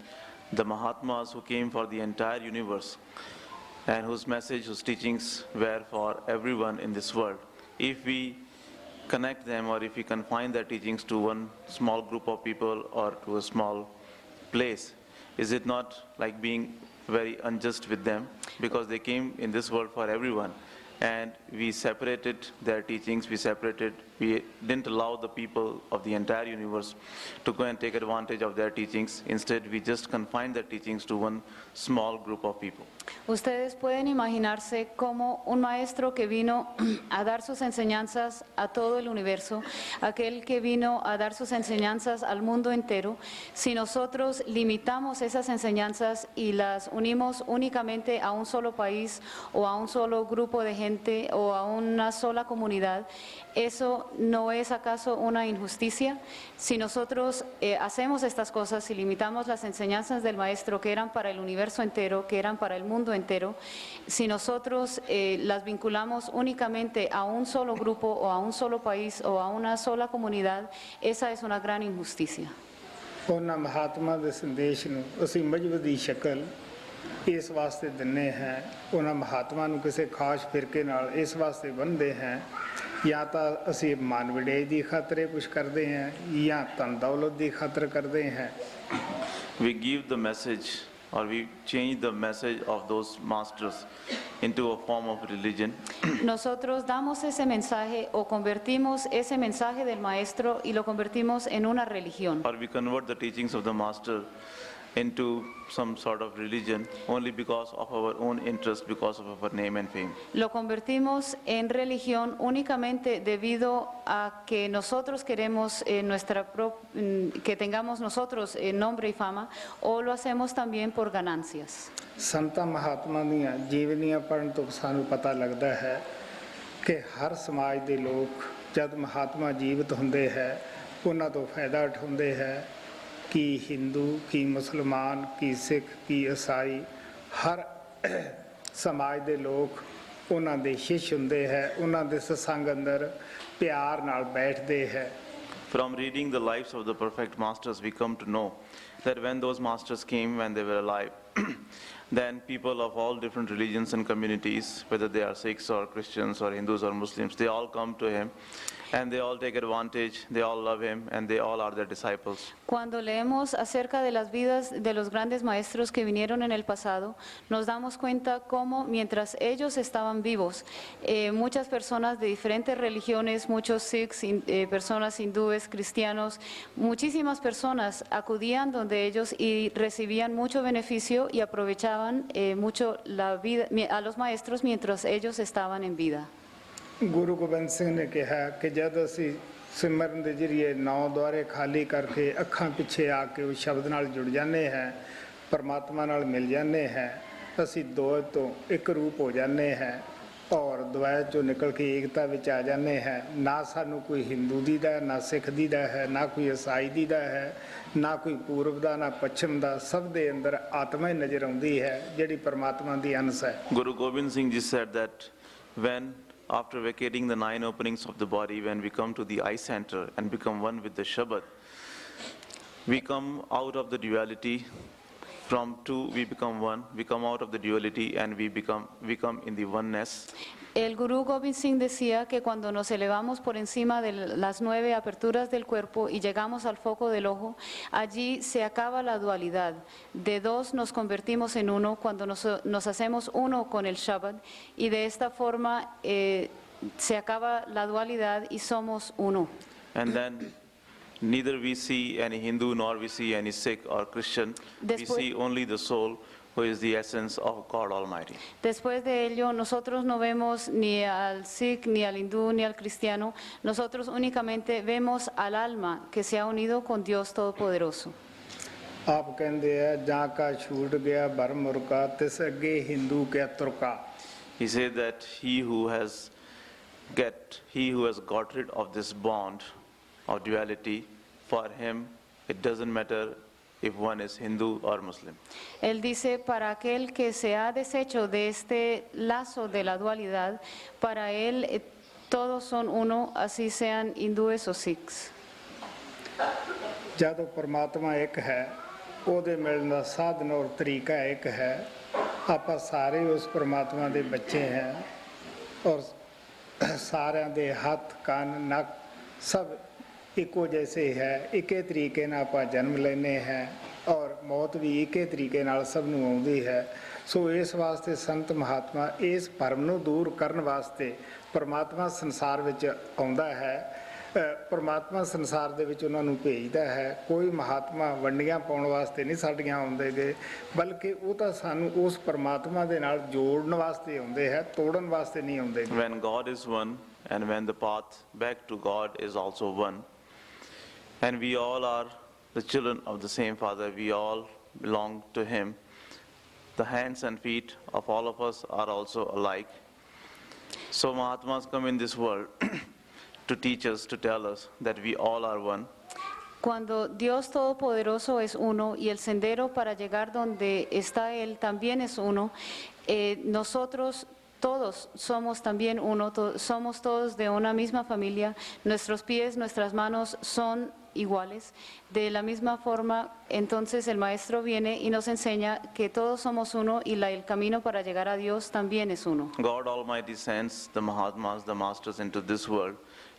the Mahatmas who came for the entire universe and whose message, whose teachings were for everyone in this world. If we connect them or if we confine their teachings to one small group of people or to a small place, is it not like being very unjust with them? Because they came in this world for everyone and we separated their teachings, we didn't allow the people of the entire universe to go and take advantage of their teachings. Instead, we just confined their teachings to one small group of people. Ustedes pueden imaginarse cómo un maestro que vino a dar sus enseñanzas a todo el universo, aquel que vino a dar sus enseñanzas al mundo entero, si nosotros limitamos esas enseñanzas y las unimos únicamente a un solo país o a un solo grupo de gente o a una sola comunidad, ¿eso no es acaso una injusticia? Si nosotros hacemos estas cosas y limitamos las enseñanzas del maestro que eran para el universo entero, que eran para el mundo entero, si nosotros las vinculamos únicamente a un solo grupo o a un solo país o a una sola comunidad, esa es una gran injusticia. ਉਹਨਾਂ ਮਹਾਤਮਾ ਦੇ ਸੰਦੇਸ਼ ਨੂੰ ਅਸੀਂ ਮਜ਼ਹਬ ਦੀ ਸ਼ਕਲ ਇਸ ਵਾਸਤੇ ਦਿੰਨੇ ਹਾਂ, ਉਹਨਾਂ ਮਹਾਤਮਾ ਨੂੰ ਕਿਸੇ ਖਾਸ ਫਿਰਕੇ ਨਾਲ ਇਸ ਵਾਸਤੇ ਬੰਨ੍ਹਦੇ ਹਾਂ, ਜਾਂ ਤਾਂ ਅਸੀਂ ਮਾਨ ਵਡਿਆਈ ਦੀ ਖਾਤਰ ਇਹ ਕੁਛ ਕਰਦੇ ਹਾਂ ਜਾਂ ਧਨ ਦੌਲਤ ਦੀ ਖਾਤਰ ਕਰਦੇ ਹਾਂ। We give the message, or we change the message of those masters into a form of religion. Nosotros damos ese mensaje o convertimos ese mensaje del maestro y lo convertimos en una religión. Or we convert the teachings of the master into some sort of religion only because of our own interest, because of our name and fame. Lo convertimos en religión únicamente debido a que nosotros queremos que tengamos nosotros nombre y fama, o lo hacemos también por ganancias. ਸੰਤਾਂ ਮਹਾਤਮਾ ਦੀਆਂ ਜੀਵਨੀਆਂ ਪੜ੍ਹਨ ਤੋਂ ਸਾਨੂੰ ਪਤਾ ਲੱਗਦਾ ਹੈ ਕਿ ਹਰ ਸਮਾਜ ਦੇ ਲੋਕ ਜਦ ਮਹਾਤਮਾ ਜੀਵਤ ਹੁੰਦੇ ਹੈ ਉਹਨਾਂ ਤੋਂ ਫਾਇਦਾ ਉਠਾਉਂਦੇ ਹੈ। ਕਿ ਹਿੰਦੂ ਕਿ ਮੁਸਲਮਾਨ ਕਿ ਸਿੱਖ ਕਿ ਈਸਾਈ ਹਰ ਸਮਾਜ ਦੇ ਲੋਕ ਉਹਨਾਂ ਦੇ ਸ਼ਿਸ਼ ਹੁੰਦੇ ਹੈ, ਉਹਨਾਂ ਦੇ ਸਤਸੰਗ ਅੰਦਰ ਪਿਆਰ ਨਾਲ ਬੈਠਦੇ ਹੈ। From reading the lives of the perfect masters, we come to know that when those masters came, when they were alive, then people of all different religions and communities, whether they are Sikhs or Christians or Hindus or Muslims, they all come to him and they all take advantage, they all love him, and they all are their disciples. Cuando leemos acerca de las vidas de los grandes maestros que vinieron en el pasado, nos damos cuenta cómo mientras ellos estaban vivos, muchas personas de diferentes religiones, muchos Sikhs, personas hindúes, cristianos, muchísimas personas acudían donde ellos y recibían mucho beneficio y aprovechaban mucho la vida a los maestros mientras ellos estaban en vida. Guru ਗੋਬਿੰਦ ਸਿੰਘ ਨੇ ਕਿਹਾ ਕਿ ਜਦ ਅਸੀਂ ਸਿਮਰਨ ਦੇ ਜ਼ਰੀਏ ਨੌ ਦੁਆਰੇ ਖਾਲੀ ਕਰਕੇ ਅੱਖਾਂ ਪਿੱਛੇ ਆ ਕੇ ਉਸ ਸ਼ਬਦ ਨਾਲ ਜੁੜ ਜਾਂਦੇ ਹਾਂ, ਪਰਮਾਤਮਾ ਨਾਲ ਮਿਲ ਜਾਂਦੇ ਹਾਂ, ਅਸੀਂ ਦੋ ਤੋਂ ਇੱਕ ਰੂਪ ਹੋ ਜਾਂਦੇ ਹਾਂ ਔਰ ਦੁਆਇ ਚੋਂ ਨਿਕਲ ਕੇ ਏਕਤਾ ਵਿੱਚ ਆ ਜਾਂਦੇ ਹਾਂ। ਨਾ ਸਾਨੂੰ ਕੋਈ ਹਿੰਦੂ ਦੀ ਦਾ, ਨਾ ਸਿੱਖ ਦੀ ਦਾ ਹੈ, ਨਾ ਕੋਈ ਈਸਾਈ ਦੀ ਦਾ ਹੈ, ਨਾ ਕੋਈ ਪੂਰਬ ਦਾ, ਨਾ ਪੱਛਮ ਦਾ, ਸਭ ਦੇ ਅੰਦਰ ਆਤਮਾ ਹੀ ਨਜ਼ਰ ਆਉਂਦੀ ਹੈ ਜਿਹੜੀ ਪਰਮਾਤਮਾ ਦੀ ਅੰਸ਼ ਹੈ। Guru Gobind Singh Ji said that when after vacating the 9 openings of the body, when we come to the eye center and become one with the Shabad, we come out of the duality. From two we become one, we come out of the duality and we come in the oneness. El Gurú Gobind Singh decía que cuando nos elevamos por encima de las 9 aperturas del cuerpo y llegamos al foco del ojo, allí se acaba la dualidad. De dos nos convertimos en uno cuando nos hacemos uno con el Shabad, y de esta forma se acaba la dualidad y somos uno. And then neither we see any Hindu nor we see any Sikh or Christian. We see only the soul, who is the essence of God Almighty. Después de ello, nosotros no vemos ni al Sikh, ni al hindú, ni al cristiano. Nosotros únicamente vemos al alma que se ha unido con Dios Todopoderoso. ਆਪ ਕਹਿੰਦੇ ਆ ਜਾਂ ਕਾ ਛੂਟ ਗਿਆ ਭਰਮ ਮੁਰਕਾ ਤਿਸ ਅੱਗੇ ਹਿੰਦੂ ਕਿਆ ਤੁਰਕਾ। He said that he who has got rid of this bond of duality, for him it doesn't matter if one is Hindu or Muslim. Él dice, para aquel que se ha deshecho de este lazo de la dualidad, para él todos son uno, así sean hindúes o sikhs. ਜਦੋਂ ਪਰਮਾਤਮਾ ਇੱਕ ਹੈ, ਉਹਦੇ ਮਿਲਣ ਦਾ ਸਾਧਨ ਔਰ ਤਰੀਕਾ ਇੱਕ ਹੈ। ਆਪਾਂ ਸਾਰੇ ਉਸ ਪਰਮਾਤਮਾ ਦੇ ਬੱਚੇ ਹਾਂ ਔਰ ਸਾਰਿਆਂ ਦੇ ਹੱਥ ਕੰਨ ਨੱਕ ਸਭ ਇੱਕੋ ਜੈਸੇ ਹੈ। ਇੱਕੇ ਤਰੀਕੇ ਨਾਲ ਆਪਾਂ ਜਨਮ ਲੈਂਦੇ ਹਾਂ ਔਰ ਮੌਤ ਵੀ ਇੱਕੇ ਤਰੀਕੇ ਨਾਲ ਸਭ ਨੂੰ ਆਉਂਦੀ ਹੈ। ਸੋ ਇਸ ਵਾਸਤੇ ਸੰਤ ਮਹਾਤਮਾ ਇਸ ਭਰਮ ਨੂੰ ਦੂਰ ਕਰਨ ਵਾਸਤੇ ਪਰਮਾਤਮਾ ਸੰਸਾਰ ਵਿੱਚ ਆਉਂਦਾ ਹੈ ਪਰਮਾਤਮਾ ਸੰਸਾਰ ਦੇ ਵਿੱਚ ਉਹਨਾਂ ਨੂੰ ਭੇਜਦਾ ਹੈ। ਕੋਈ ਮਹਾਤਮਾ ਵੰਡੀਆਂ ਪਾਉਣ ਵਾਸਤੇ ਨਹੀਂ ਸਾਡੀਆਂ ਆਉਂਦੇ ਗੇ, ਬਲਕਿ ਉਹ ਤਾਂ ਸਾਨੂੰ ਉਸ ਪਰਮਾਤਮਾ ਦੇ ਨਾਲ ਜੋੜਨ ਵਾਸਤੇ ਆਉਂਦੇ ਹੈ, ਤੋੜਨ ਵਾਸਤੇ ਨਹੀਂ ਆਉਂਦੇ ਗੇ। When God is one and when the path back to God is also one, and we all are the children of the same Father, we all belong to Him, the hands and feet of all of us are also alike. So Mahatmas come in this world to teach us, to tell us that we all are one. Cuando Dios Todopoderoso es uno y el sendero para llegar donde está Él también es uno, nosotros todos somos también uno, somos todos de una misma familia, nuestros pies, nuestras manos son iguales. De la misma forma, entonces el Maestro viene y nos enseña que todos somos uno y el camino para llegar a Dios también es uno. God Almighty sends the Mahatmas, the masters, into this world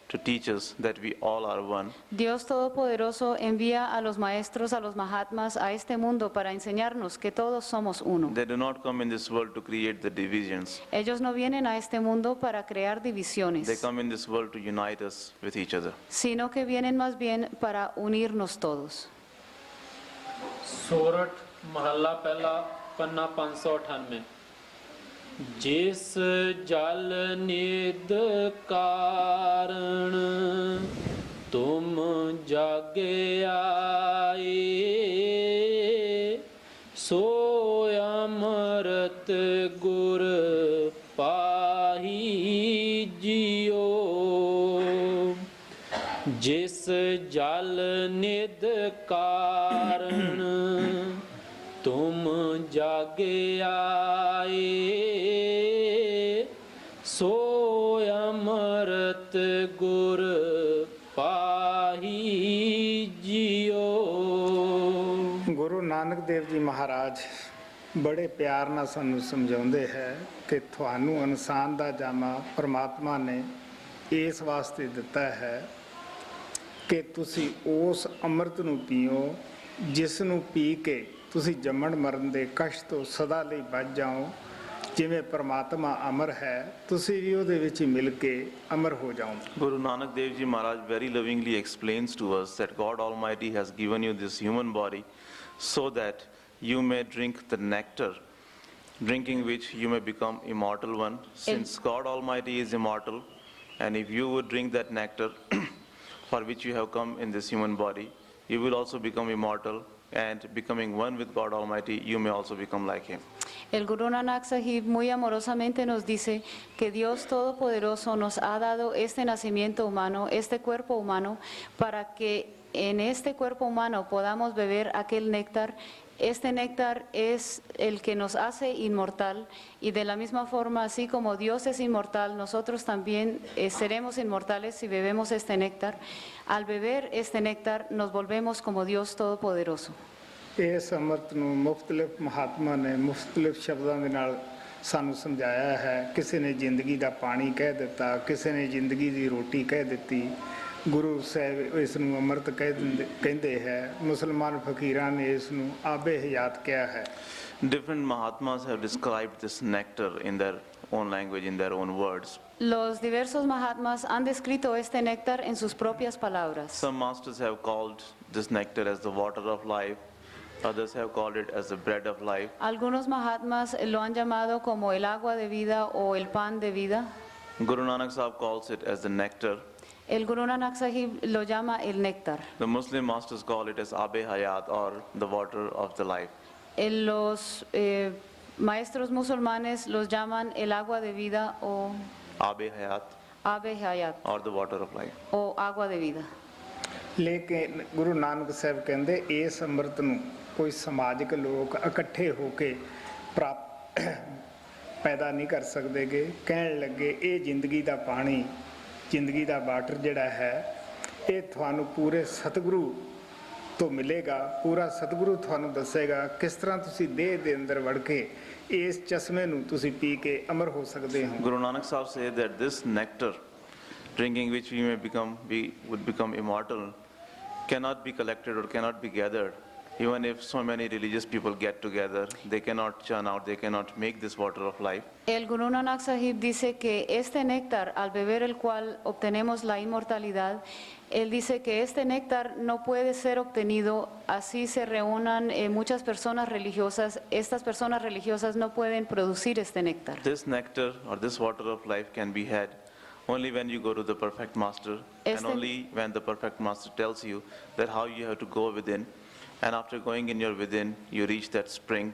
to teach us that we all are one. Dios Todopoderoso envía a los maestros, a los Mahatmas, a este mundo para enseñarnos que todos somos uno. They do not come in this world to create the divisions. Ellos no vienen a este mundo para crear They divisiones, come in this world to unite us with each other. sino que vienen más bien para unirnos todos. ਸੋਰਠ ਮਹੱਲਾ ਪਹਿਲਾ ਪੰਨਾ 598। ਜਿਸ ਜਲ ਨਿਦ ਕਾਰਣ ਤੁਮ ਜਾਗੇ ਆਏ, ਸੋ ਅੰਮ੍ਰਿਤ ਗੁਰ ਪਾਹੀ ਜੀਓ। ਜਿਸ ਜਲ ਨਿਦ ਕਾਰਣ ਤੁਮ ਜਾਗੇ ਆਏ, ਸੋ ਅੰਮ੍ਰਿਤ ਗੁਰ ਪਾਹੀ ਜੀਓ। ਗੁਰੂ ਨਾਨਕ ਦੇਵ ਜੀ ਮਹਾਰਾਜ ਬੜੇ ਪਿਆਰ ਨਾਲ ਸਾਨੂੰ ਸਮਝਾਉਂਦੇ ਹੈ ਕਿ ਤੁਹਾਨੂੰ ਇਨਸਾਨ ਦਾ ਜਾਮਾ ਪਰਮਾਤਮਾ ਨੇ ਇਸ ਵਾਸਤੇ ਦਿੱਤਾ ਹੈ ਕਿ ਤੁਸੀਂ ਉਸ ਅੰਮ੍ਰਿਤ ਨੂੰ ਪੀਓ, ਜਿਸ ਨੂੰ ਪੀ ਕੇ ਤੁਸੀਂ ਜੰਮਣ ਮਰਨ ਦੇ ਕਸ਼ਟ ਤੋਂ ਸਦਾ ਲਈ ਬਚ ਜਾਓ। ਜਿਵੇਂ ਪਰਮਾਤਮਾ ਅਮਰ ਹੈ, ਤੁਸੀਂ ਵੀ ਉਹਦੇ ਵਿੱਚ ਮਿਲ ਕੇ ਅਮਰ ਹੋ ਜਾਓ। Guru Nanak Dev Ji Maharaj very lovingly explains to us that God Almighty has given you this human body so that you may drink the nectar, drinking which you may become immortal one. Since God Almighty is immortal, and if you would drink that nectar for which you have come in this human body, you will also become immortal, and becoming one with God Almighty, you may also become like Him. El Gurú Nanak Sahib muy amorosamente nos dice que Dios Todopoderoso nos ha dado este nacimiento humano, este cuerpo humano, para que en este cuerpo humano podamos beber aquel néctar. Este néctar es el que nos hace inmortal, y de la misma forma, así como Dios es inmortal, nosotros también seremos inmortales si bebemos este néctar. Al beber este néctar nos volvemos como Dios Todopoderoso. ਇਸ ਅੰਮ੍ਰਿਤ ਨੂੰ ਮੁਖਤਲਿਫ ਮਹਾਤਮਾ ਨੇ ਮੁਖਤਲਿਫ ਸ਼ਬਦਾਂ ਦੇ ਨਾਲ ਸਾਨੂੰ ਸਮਝਾਇਆ ਹੈ। ਕਿਸੇ ਨੇ ਜ਼ਿੰਦਗੀ ਦਾ ਪਾਣੀ ਕਹਿ ਦਿੱਤਾ, ਕਿਸੇ ਨੇ ਜ਼ਿੰਦਗੀ ਦੀ ਰੋਟੀ ਕਹਿ ਦਿੱਤੀ। ਗੁਰੂ ਸਾਹਿਬ ਇਸ ਨੂੰ ਅੰਮ੍ਰਿਤ ਕਹਿੰਦੇ ਹੈ। ਮੁਸਲਮਾਨ ਫਕੀਰਾਂ ਨੇ ਇਸ ਨੂੰ ਆਬੇ ਹਯਾਤ ਕਿਹਾ ਹੈ। Different Mahatmas have described this nectar in their own language, in their own words. Los diversos Mahatmas han descrito este néctar en sus propias palabras. Some masters have called this nectar as the water of life, others have called it as the bread of life. Algunos Mahatmas lo han llamado como el agua de vida o el pan de vida. Guru Nanak Sahib calls it as the nectar. El Gurú Nanak Sahib lo llama el néctar. The Muslim masters call it as Abe Hayat, or the water of the life. Los maestros musulmanes los llaman el agua de vida o Abe Hayat, Abe Hayat or the water of life. o agua de vida. ਲੇਕਿਨ ਗੁਰੂ ਨਾਨਕ ਸਾਹਿਬ ਕਹਿੰਦੇ ਇਸ ਅੰਮ੍ਰਿਤ ਨੂੰ ਕੋਈ ਸਮਾਜਿਕ ਲੋਕ ਇਕੱਠੇ ਹੋ ਕੇ ਪੈਦਾ ਨਹੀਂ ਕਰ ਸਕਦੇਗੇ। ਕਹਿਣ ਲੱਗੇ ਇਹ ਜ਼ਿੰਦਗੀ ਦਾ ਪਾਣੀ, ਜ਼ਿੰਦਗੀ ਦਾ ਵਾਟਰ ਜਿਹੜਾ ਹੈ, ਇਹ ਤੁਹਾਨੂੰ ਪੂਰੇ ਸਤਿਗੁਰੂ ਤੋਂ ਮਿਲੇਗਾ। ਪੂਰਾ ਸਤਿਗੁਰੂ ਤੁਹਾਨੂੰ ਦੱਸੇਗਾ ਕਿਸ ਤਰ੍ਹਾਂ ਤੁਸੀਂ ਦੇਹ ਦੇ ਅੰਦਰ ਵੜ ਕੇ ਇਸ ਚਸ਼ਮੇ ਨੂੰ ਤੁਸੀਂ ਪੀ ਕੇ ਅਮਰ ਹੋ ਸਕਦੇ ਹੋ। Guru Nanak Sahib said that this nectar, drinking which we would become immortal, cannot be collected or cannot be gathered Even if so many religious people get together, they cannot churn out, they cannot make this water of life. El Gurú Nanak Sahib dice que este néctar, al beber el cual obtenemos la inmortalidad, él dice que este néctar no puede ser obtenido, así se reúnan muchas personas religiosas, estas personas religiosas no pueden producir este néctar. This nectar or this water of life can be had only when you go to the perfect master, and only when the perfect master tells you that how you have to go within. And after going in your within, you reach that spring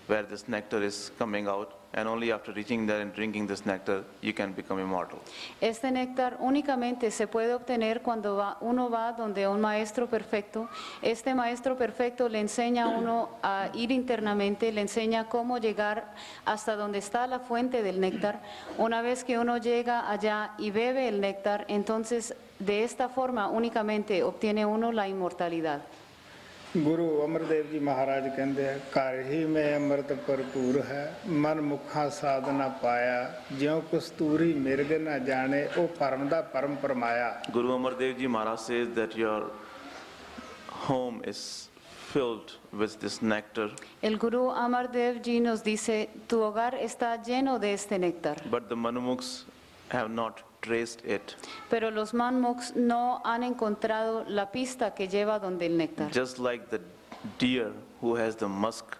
where this nectar is coming out, and only after reaching there and drinking this nectar, you can become immortal. Este néctar únicamente se puede obtener cuando uno va donde un maestro perfecto. Este maestro perfecto le enseña a uno a ir internamente, le enseña cómo llegar hasta donde está la fuente del néctar. Una vez que uno llega allá y bebe el néctar, entonces de esta forma únicamente obtiene uno la inmortalidad. ਗੁਰੂ ਅਮਰਦੇਵ ਜੀ ਮਹਾਰਾਜ ਕਹਿੰਦੇ ਆ ਘਰ ਹੀ ਮੈਂ ਅੰਮ੍ਰਿਤ ਭਰਪੂਰ ਹੈ ਮਨ ਮੁਖਾਂ ਸਾਧ ਨਾ ਪਾਇਆ ਜਿਉ ਕਸਤੂਰੀ ਮਿਰਗ ਨਾ ਜਾਣੇ ਉਹ ਪਰਮ ਦਾ ਪਰਮ ਪਰਮਾਇਆ Guru Amar Dev Ji Maharaj says that your home is filled with this nectar, El Gurú Amar Dev Ji nos dice, tu hogar está lleno de este néctar, but the Manumuks have not traced it. pero los manmuks no han encontrado la pista que lleva donde el néctar. Just like the deer who has the musk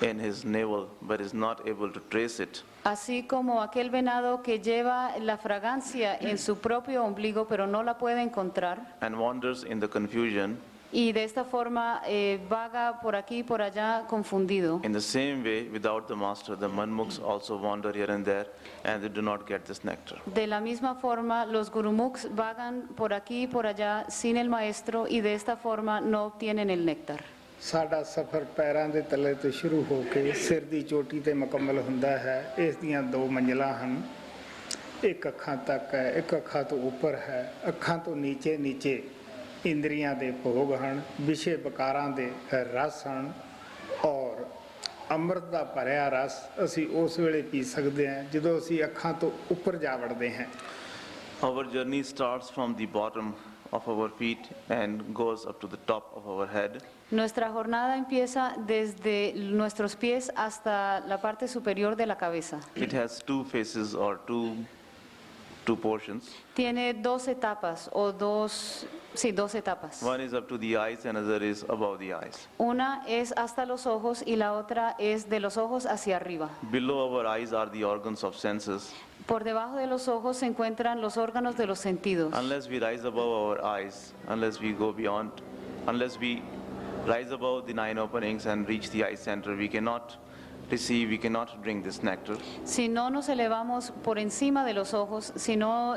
in his navel but is not able to trace it, Así como aquel venado que lleva la fragancia en su propio ombligo, pero no la puede encontrar, and wanders in the confusion, y de esta forma vaga por aquí y por allá confundido. in the same way, without the master, the Manmuks also wander here and there, and they do not get this nectar. De la misma forma, los gurumuks vagan por aquí y por allá sin el maestro, y de esta forma no obtienen el néctar. ਸਾਡਾ ਸਫ਼ਰ ਪੈਰਾਂ ਦੇ ਤਲੇ ਤੋਂ ਸ਼ੁਰੂ ਹੋ ਕੇ ਸਿਰ ਦੀ ਚੋਟੀ ਤੇ ਮੁਕੰਮਲ ਹੁੰਦਾ ਹੈ ਇਸ ਦੀਆਂ ਦੋ ਮੰਜ਼ਲਾਂ ਹਨ ਇੱਕ ਅੱਖਾਂ ਤੱਕ ਹੈ ਇੱਕ ਅੱਖਾਂ ਤੋਂ ਉੱਪਰ ਹੈ ਅੱਖਾਂ ਤੋਂ ਨੀਚੇ ਨੀਚੇ ਇੰਦਰੀਆਂ ਦੇ ਭੋਗ ਹਨ ਵਿਸ਼ੇ ਵਿਕਾਰਾਂ ਦੇ ਰਸ ਹਨ ਔਰ ਅੰਮ੍ਰਿਤ ਦਾ ਭਰਿਆ ਰਸ ਅਸੀਂ ਉਸ ਵੇਲੇ ਪੀ ਸਕਦੇ ਹਾਂ ਜਦੋਂ ਅਸੀਂ ਅੱਖਾਂ ਤੋਂ ਉੱਪਰ ਜਾ ਵੜਦੇ ਹਾਂ Our journey starts from the bottom of our feet and goes up to the top of our head. Nuestra jornada empieza desde nuestros pies hasta la parte superior de la cabeza. It has two phases or two portions. Tiene dos etapas o dos etapas. One is up to the eyes, and another is above the eyes. Una es hasta los ojos y la otra es de los ojos hacia arriba. Below our eyes are the organs of senses. Por debajo de los ojos se encuentran los órganos de los sentidos. Unless we rise above our eyes, unless we go beyond, unless we rise above the 9 openings and reach the eye center, we cannot receive, we cannot drink this nectar. Si no nos elevamos por encima de los ojos, si no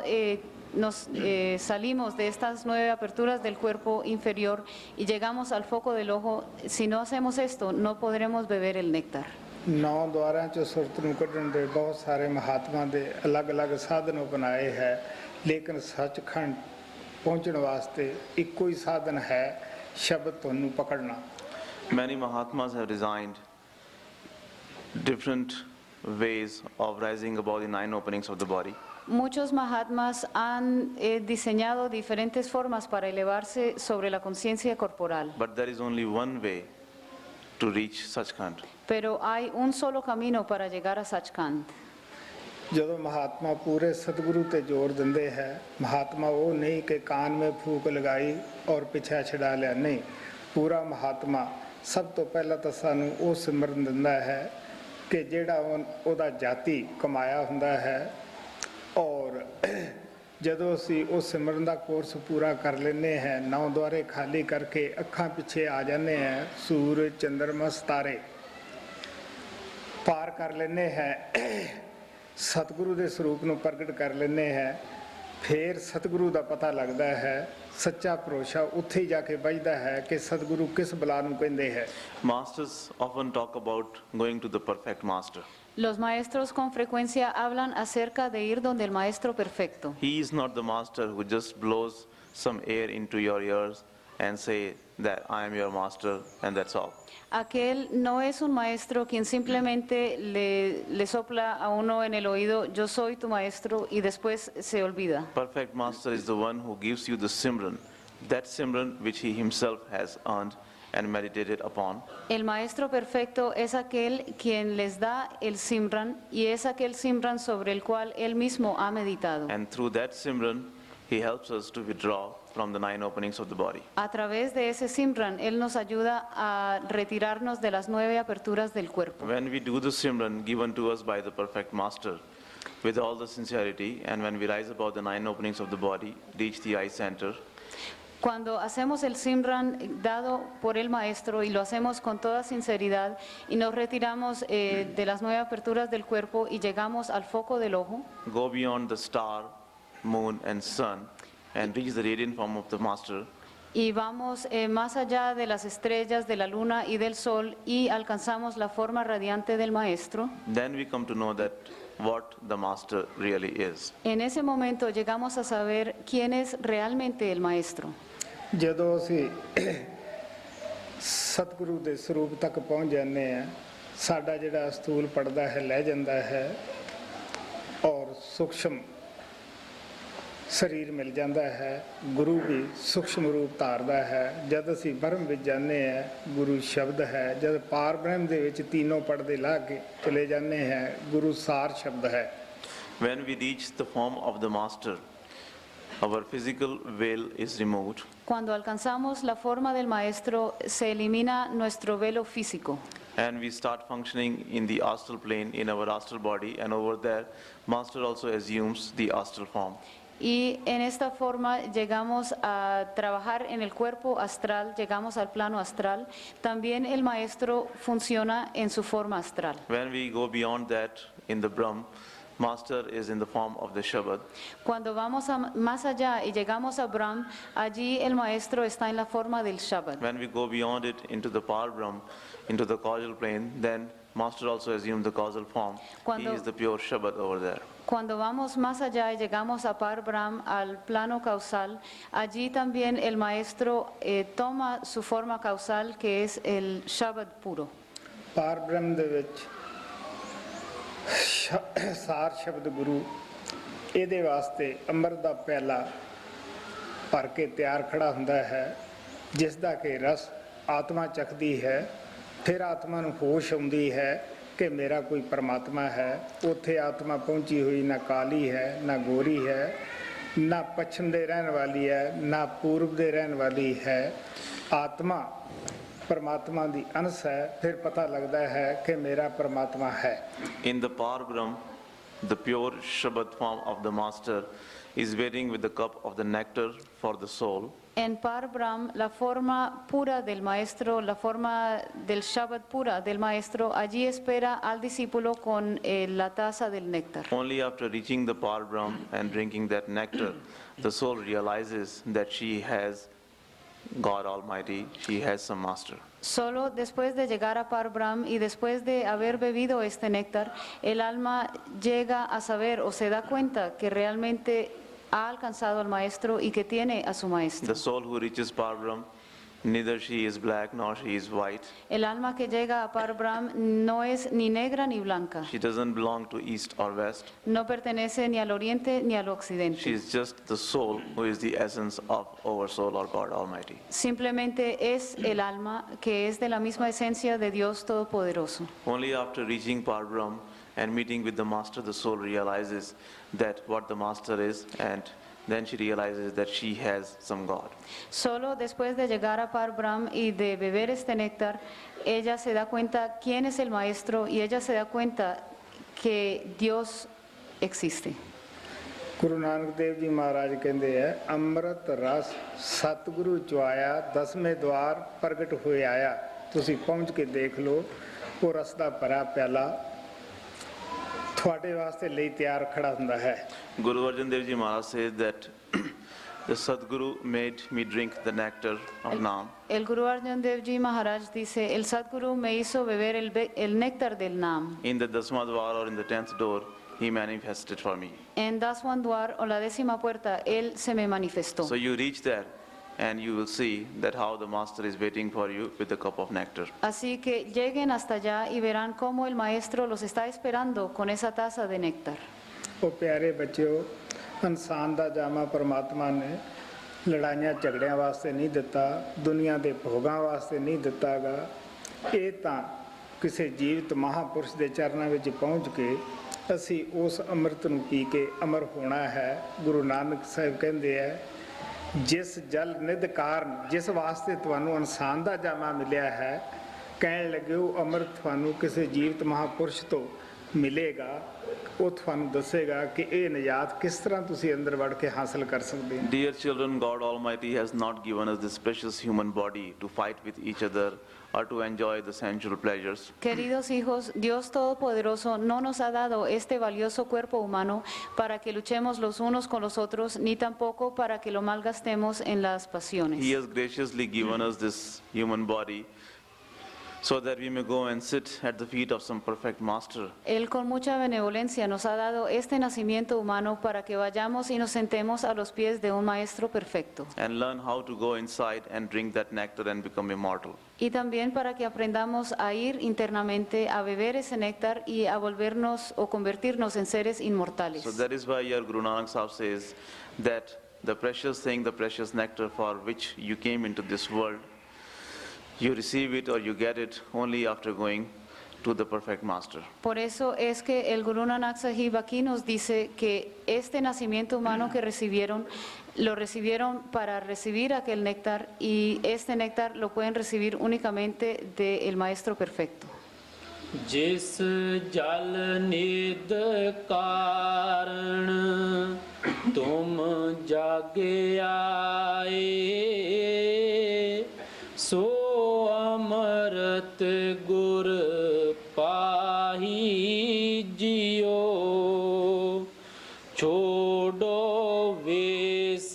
nos salimos de estas 9 aperturas del cuerpo inferior y llegamos al foco del ojo, si no hacemos esto, no podremos beber el néctar. 9 ਦੁਆਰਿਆਂ 'ਚ ਸੁਰਤ ਨੂੰ ਕੱਢਣ ਦੇ ਬਹੁਤ ਸਾਰੇ ਮਹਾਤਮਾ ਦੇ ਅਲੱਗ-ਅਲੱਗ ਸਾਧਨ ਬਣਾਏ ਹੈ ਲੇਕਿਨ ਸੱਚਖੰਡ ਪਹੁੰਚਣ ਵਾਸਤੇ ਇੱਕੋ ਹੀ ਸਾਧਨ ਹੈ ਸ਼ਬਦ ਤੁਹਾਨੂੰ ਪਕੜਨਾ Many Mahatmas have designed different ways of rising above the 9 openings of the body. Muchos Mahatmas han diseñado diferentes formas para elevarse sobre la conciencia corporal, But there is only one way to reach Sachkhand. pero hay un solo camino para llegar a Sachkhand. ਜਦੋਂ ਮਹਾਤਮਾ ਪੂਰੇ ਸਤਿਗੁਰੂ ਤੇ ਜ਼ੋਰ ਦਿੰਦੇ ਹੈ ਮਹਾਤਮਾ ਉਹ ਨਹੀਂ ਕਿ ਕਾਨ ਮੇ ਫੂਕ ਲਗਾਈ ਔਰ ਪਿੱਛਾ ਛਡਾ ਲਿਆ ਨਹੀਂ ਪੂਰਾ ਮਹਾਤਮਾ ਸਭ ਤੋਂ ਪਹਿਲਾਂ ਤਾਂ ਸਾਨੂੰ ਉਹ ਸਿਮਰਨ ਦਿੰਦਾ ਹੈ ਕਿ ਜਿਹੜਾ ਉਹਦਾ ਜਾਤੀ ਕਮਾਇਆ ਹੁੰਦਾ ਹੈ ਔਰ ਜਦੋਂ ਅਸੀਂ ਉਹ ਸਿਮਰਨ ਦਾ ਕੋਰਸ ਪੂਰਾ ਕਰ ਲੈਂਦੇ ਹਾਂ 9 ਦੁਆਰੇ ਖਾਲੀ ਕਰਕੇ ਅੱਖਾਂ ਪਿੱਛੇ ਆ ਜਾਂਦੇ ਹਾਂ ਸੂਰਜ ਚੰਦਰਮਾ ਸਿਤਾਰੇ ਪਾਰ ਕਰ ਲੈਂਦੇ ਹਾਂ ਸਤਿਗੁਰੂ ਦੇ ਸਰੂਪ ਨੂੰ ਪ੍ਰਗਟ ਕਰ ਲੈਂਦੇ ਹਾਂ ਫਿਰ ਸਤਿਗੁਰੂ ਦਾ ਪਤਾ ਲੱਗਦਾ ਹੈ ਸੱਚਾ ਭਰੋਸਾ ਉੱਥੇ ਹੀ ਜਾ ਕੇ ਵੱਜਦਾ ਹੈ ਕਿ ਸਤਿਗੁਰੂ ਕਿਸ ਬਲਾ ਨੂੰ ਕਹਿੰਦੇ ਹੈ Masters often talk about going to the perfect master. Los maestros con frecuencia hablan acerca de ir donde el maestro perfecto. He is not the master who just blows some air into your ears and say that I am your master and that's all. Aquel no es un maestro quien simplemente le sopla a uno en el oído, yo soy tu maestro, y después se olvida. Perfect master is the one who gives you the Simran, that Simran which he himself has earned and meditated upon. El maestro perfecto es aquel quien les da el Simran y es aquel Simran sobre el cual él mismo ha meditado. And through that Simran, he helps us to withdraw from the 9 openings of the body. A través de ese Simran, él nos ayuda a retirarnos de las 9 aperturas del cuerpo. When we do the Simran given to us by the perfect master, with all the sincerity, and when we rise above the 9 openings of the body, reach the eye center, Cuando hacemos el Simran dado por el maestro y lo hacemos con toda sinceridad y nos retiramos de las 9 aperturas del cuerpo y llegamos al foco del ojo, go beyond the star, moon, and sun, and reach the radiant form of the master, y vamos más allá de las estrellas, de la luna y del sol y alcanzamos la forma radiante del maestro, then we come to know that what the master really is. en ese momento llegamos a saber quién es realmente el maestro. ਜਦੋਂ ਅਸੀਂ ਸਤਿਗੁਰੂ ਦੇ ਸਰੂਪ ਤੱਕ ਪਹੁੰਚ ਜਾਂਦੇ ਹਾਂ ਸਾਡਾ ਜਿਹੜਾ ਸਤੂਲ ਪੜਦਾ ਹੈ ਲੈ ਜਾਂਦਾ ਹੈ ਔਰ ਸੂਖਸ਼ਮ ਸਰੀਰ ਮਿਲ ਜਾਂਦਾ ਹੈ ਗੁਰੂ ਵੀ ਸੂਖਸ਼ਮ ਰੂਪ ਧਾਰਦਾ ਹੈ ਜਦ ਅਸੀਂ ਬ੍ਰਹਮ ਵਿੱਚ ਜਾਂਦੇ ਹਾਂ ਗੁਰੂ ਸ਼ਬਦ ਹੈ ਜਦ ਪਾਰ ਬ੍ਰਹਮ ਦੇ ਵਿੱਚ ਤੀਨੋਂ ਪੜਦੇ ਲਾ ਕੇ ਚਲੇ ਜਾਂਦੇ ਹਾਂ ਗੁਰੂ ਸਾਰ ਸ਼ਬਦ ਹੈ When we reach the form of the master, our physical veil is removed, Cuando alcanzamos la forma del maestro, se elimina nuestro velo físico. and we start functioning in the astral plane in our astral body, and over there, master also assumes the astral form. Y en esta forma llegamos a trabajar en el cuerpo astral, llegamos al plano astral. También el maestro funciona en su forma astral. When we go beyond that in the Brahm, master is in the form of the Shabad. Cuando vamos más allá y llegamos a Brahm, allí el maestro está en la forma del Shabad. When we go beyond it into the Par Brahm, into the causal plane, then master also assumes the causal form. Cuando- He is the pure Shabad over there. Cuando vamos más allá y llegamos a Par Brahm, al plano causal, allí también el maestro toma su forma causal, que es el Shabad puro. ਪਾਰ ਬ੍ਰਹਮ ਦੇ ਵਿੱਚ ਸਾਰ ਸ਼ਬਦ ਗੁਰੂ ਇਹਦੇ ਵਾਸਤੇ ਅੰਮ੍ਰਿਤ ਦਾ ਪਿਆਲਾ ਭਰ ਕੇ ਤਿਆਰ ਖੜਾ ਹੁੰਦਾ ਹੈ ਜਿਸ ਦਾ ਕਿ ਰਸ ਆਤਮਾ ਚੱਖਦੀ ਹੈ ਫਿਰ ਆਤਮਾ ਨੂੰ ਹੋਸ਼ ਆਉਂਦੀ ਹੈ ਕਿ ਮੇਰਾ ਕੋਈ ਪਰਮਾਤਮਾ ਹੈ ਉੱਥੇ ਆਤਮਾ ਪਹੁੰਚੀ ਹੋਈ ਨਾ ਕਾਲੀ ਹੈ ਨਾ ਗੋਰੀ ਹੈ ਨਾ ਪੱਛਮ ਦੇ ਰਹਿਣ ਵਾਲੀ ਹੈ ਨਾ ਪੂਰਬ ਦੇ ਰਹਿਣ ਵਾਲੀ ਹੈ ਆਤਮਾ परमात्मा दी अंश है फिर पता लगता है कि मेरा परमात्मा है In the Par Brahm, the pure Shabad form of the master is waiting with the cup of the nectar for the soul. En Par Brahm, la forma pura del maestro, la forma del Shabad pura del maestro, allí espera al discípulo con la taza del néctar. Only after reaching the Par Brahm and drinking that nectar, the soul realizes that she has God Almighty, she has some master. Solo después de llegar a Par Brahm y después de haber bebido este néctar, el alma llega a saber o se da cuenta que realmente ha alcanzado al maestro y que tiene a su maestro. The soul who reaches Par Brahm, neither she is black nor she is white. El alma que llega a Par Brahm no es ni negra ni blanca, She doesn't belong to east or west. no pertenece ni al oriente ni al She occidente. is just the soul who is the essence of our soul or God Almighty. Simplemente es el alma que es de la misma esencia de Dios Todopoderoso. Only after reaching Par Brahm and meeting with the master, the soul realizes that what the master is, and then she realizes that she has some God. Solo después de llegar a Par Brahm y de beber este néctar, ella se da cuenta quién es el maestro y ella se da cuenta que Dios existe. Guru ਨਾਨਕ ਦੇਵ ਜੀ ਮਹਾਰਾਜ ਕਹਿੰਦੇ ਆ ਅੰਮ੍ਰਿਤ ਰਸ ਸਤਿਗੁਰੂ ਚ ਆਇਆ ਦਸਵੇਂ ਦਵਾਰ ਪ੍ਰਗਟ ਹੋਏ ਆਇਆ ਤੁਸੀਂ ਪਹੁੰਚ ਕੇ ਦੇਖ ਲਓ ਉਹ ਰਸ ਦਾ ਭਰਾ ਪਿਆਲਾ ਤੁਹਾਡੇ ਵਾਸਤੇ ਲਈ ਤਿਆਰ ਖੜਾ ਹੁੰਦਾ ਹੈ Guru Arjan Dev Ji Maharaj says that the Sadguru made me drink the nectar of Naam. El Guru Arjan Dev Ji Maharaj dice, el Sadguru me hizo beber el néctar del Naam. In the Dasmadvar or in the 10th door, he manifested for me. En Daswan Dwar o la 10ª puerta, él se me manifestó. So you reach there and you will see that how the master is waiting for you with the cup of nectar. Así que lleguen hasta allá y verán cómo el maestro los está esperando con esa taza de néctar. ਉਹ ਪਿਆਰੇ ਬੱਚਿਓ ਇਨਸਾਨ ਦਾ ਜਾਮਾ ਪਰਮਾਤਮਾ ਨੇ ਲੜਾਈਆਂ ਝਗੜਿਆਂ ਵਾਸਤੇ ਨਹੀਂ ਦਿੱਤਾ, ਦੁਨੀਆ ਦੇ ਭੋਗਾਂ ਵਾਸਤੇ ਨਹੀਂ ਦਿੱਤਾਗਾ। ਇਹ ਤਾਂ ਕਿਸੇ ਜੀਵਤ ਮਹਾਪੁਰਸ਼ ਦੇ ਚਰਨਾਂ ਵਿੱਚ ਪਹੁੰਚ ਕੇ ਅਸੀਂ ਉਸ ਅੰਮ੍ਰਿਤ ਨੂੰ ਪੀ ਕੇ ਅਮਰ ਹੋਣਾ ਹੈ। ਗੁਰੂ ਨਾਨਕ ਸਾਹਿਬ ਕਹਿੰਦੇ ਹੈ, ਜਿਸ ਜਲ ਨਿਧ ਕਾਰਨ, ਜਿਸ ਵਾਸਤੇ ਤੁਹਾਨੂੰ ਇਨਸਾਨ ਦਾ ਜਾਮਾ ਮਿਲਿਆ ਹੈ, ਕਹਿਣ ਲੱਗੇ ਉਹ ਅੰਮ੍ਰਿਤ ਤੁਹਾਨੂੰ ਕਿਸੇ ਜੀਵਤ ਮਹਾਪੁਰਸ਼ ਤੋਂ ਮਿਲੇਗਾ। ਉਹ ਤੁਹਾਨੂੰ ਦੱਸੇਗਾ ਕਿ ਇਹ ਨਿਜਾਤ ਕਿਸ ਤਰ੍ਹਾਂ ਤੁਸੀਂ ਅੰਦਰ ਵੜ ਕੇ ਹਾਸਲ ਕਰ ਸਕਦੇ ਹੋ। Dear children, God Almighty has not given us this precious human body to fight with each other or to enjoy the sensual pleasures. Queridos hijos, Dios Todopoderoso no nos ha dado este valioso cuerpo humano para que luchemos los unos con los otros, ni tampoco para que lo malgastemos en las pasiones. He has graciously given us this human body so that we may go and sit at the feet of some perfect master. Él con mucha benevolencia nos ha dado este nacimiento humano para que vayamos y nos sentemos a los pies de un maestro perfecto. And learn how to go inside and drink that nectar and become immortal. Y también para que aprendamos a ir internamente a beber ese néctar y a volvernos o convertirnos en seres inmortales. So that is why your Guru Nanak Sahib says that the precious thing, the precious nectar for which you came into this world, you receive it or you get it only after going to the perfect master. Por eso es que el Guru Nanak Sahib aquí nos dice que este nacimiento humano que recibieron, lo recibieron para recibir aquel néctar, y este néctar lo pueden recibir únicamente del Maestro Perfecto. ਜਿਸ ਜਲ ਨਿਧ ਕਾਰਣ ਤੁਮ ਜਾਗੇ ਆਏ, ਸੋ ਅਮਰਤ ਗੁਰ ਪਾਹੀ ਜਿਉ, ਛੋੜੋ ਵੇਸ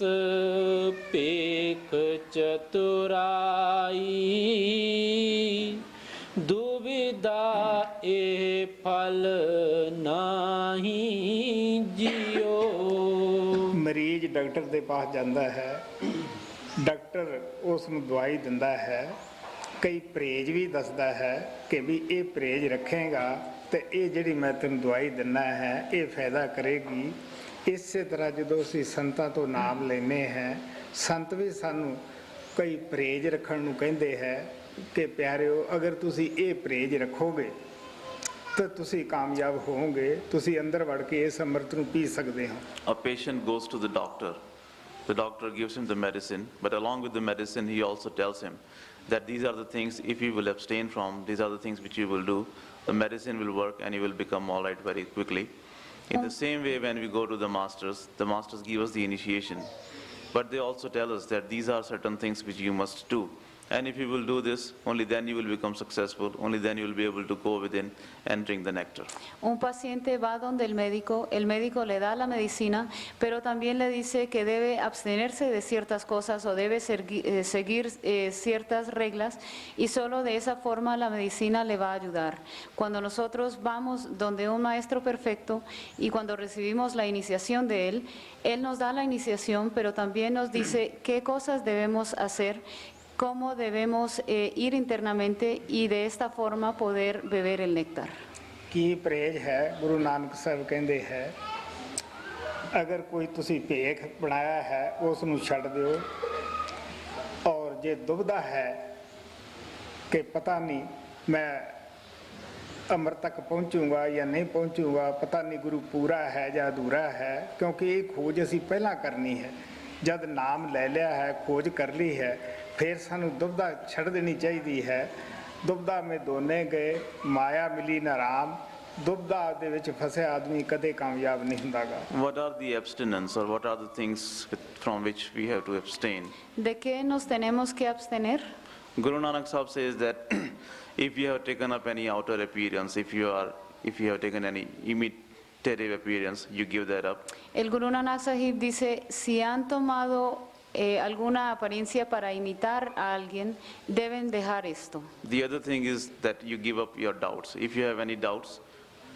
ਪੇਖ ਚਤੁਰਾਈ, ਦੁਬਿਧਾ ਇਹ ਫਲ ਨਾਹੀ ਜਿਉ। ਮਰੀਜ਼ ਡਾਕਟਰ ਦੇ ਪਾਸ ਜਾਂਦਾ ਹੈ, ਡਾਕਟਰ ਉਸ ਨੂੰ ਦਵਾਈ ਦਿੰਦਾ ਹੈ, ਕਈ ਪਰਹੇਜ਼ ਵੀ ਦੱਸਦਾ ਹੈ ਕਿ ਵੀ ਇਹ ਪਰਹੇਜ਼ ਰੱਖੇਗਾ ਤੇ ਇਹ ਜਿਹੜੀ ਮੈਂ ਤੈਨੂੰ ਦਵਾਈ ਦਿੰਦਾ ਹੈ ਇਹ ਫਾਇਦਾ ਕਰੇਗੀ। ਇਸੇ ਤਰ੍ਹਾਂ ਜਦੋਂ ਅਸੀਂ ਸੰਤਾਂ ਤੋਂ ਨਾਮ ਲੈਂਦੇ ਹਾਂ, ਸੰਤ ਵੀ ਸਾਨੂੰ ਕਈ ਪਰਹੇਜ਼ ਰੱਖਣ ਨੂੰ ਕਹਿੰਦੇ ਹੈ ਕਿ ਪਿਆਰਿਓ, ਅਗਰ ਤੁਸੀਂ ਇਹ ਪਰਹੇਜ਼ ਰੱਖੋਗੇ ਤਾਂ ਤੁਸੀਂ ਕਾਮਯਾਬ ਹੋਵੋਗੇ, ਤੁਸੀਂ ਅੰਦਰ ਵੜ ਕੇ ਇਸ ਅੰਮ੍ਰਿਤ ਨੂੰ ਪੀ ਸਕਦੇ ਹੋ। A patient goes to the doctor. The doctor gives him the medicine, but along with the medicine he also tells him that these are the things, if you will abstain from, these are the things which you will do, the medicine will work and you will become all right very quickly. In the same way, when we go to the masters give us the initiation, but they also tell us that these are certain things which you must do. And if you will do this, only then you will become successful, only then you will be able to go within and drink the nectar. Un paciente va donde el médico le da la medicina, pero también le dice que debe abstenerse de ciertas cosas o debe seguir ciertas reglas, y solo de esa forma la medicina le va a ayudar. Cuando nosotros vamos donde un maestro perfecto y cuando recibimos la iniciación de él nos da la iniciación, pero también nos dice qué cosas debemos hacer, cómo debemos ir internamente y de esta forma poder beber el néctar. ਕੀ ਪਰਹੇਜ਼ ਹੈ? ਗੁਰੂ ਨਾਨਕ ਸਾਹਿਬ ਕਹਿੰਦੇ ਹੈ, ਅਗਰ ਕੋਈ ਤੁਸੀਂ ਭੇਖ ਬਣਾਇਆ ਹੈ ਉਸ ਨੂੰ ਛੱਡ ਦਿਓ, ਔਰ ਜੇ ਦੁਬਿਧਾ ਹੈ ਕਿ ਪਤਾ ਨਹੀਂ ਮੈਂ ਅੰਮ੍ਰਿਤ ਤੱਕ ਪਹੁੰਚੂਗਾ ਜਾਂ ਨਹੀਂ ਪਹੁੰਚੂਗਾ, ਪਤਾ ਨਹੀਂ ਗੁਰੂ ਪੂਰਾ ਹੈ ਜਾਂ ਅਧੂਰਾ ਹੈ, ਕਿਉਂਕਿ ਇਹ ਖੋਜ ਅਸੀਂ ਪਹਿਲਾਂ ਕਰਨੀ ਹੈ। ਜਦ ਨਾਮ ਲੈ ਲਿਆ ਹੈ, ਖੋਜ ਕਰ ਲਈ ਹੈ, ਫਿਰ ਸਾਨੂੰ ਦੁਬਿਧਾ ਛੱਡ ਦੇਣੀ ਚਾਹੀਦੀ ਹੈ। ਦੁਬਿਧਾ ਮੇ ਦੋਨੇ ਗਏ, ਮਾਇਆ ਮਿਲੀ ਨਾ ਰਾਮ। ਦੁਬਿਧਾ ਦੇ ਵਿੱਚ ਫਸਿਆ ਆਦਮੀ ਕਦੇ ਕਾਮਯਾਬ ਨਹੀਂ ਹੁੰਦਾਗਾ। What are the abstinence, or what are the things from which we have to abstain? ¿De qué nos tenemos que abstener? Guru Nanak Sahib says that if you have taken up any outer appearance, if you have taken any imitative appearance, you give that up. El Guru Nanak Sahib dice, si han tomado alguna apariencia para imitar a alguien, deben dejar esto. The other thing is that you give up your doubts. If you have any doubts,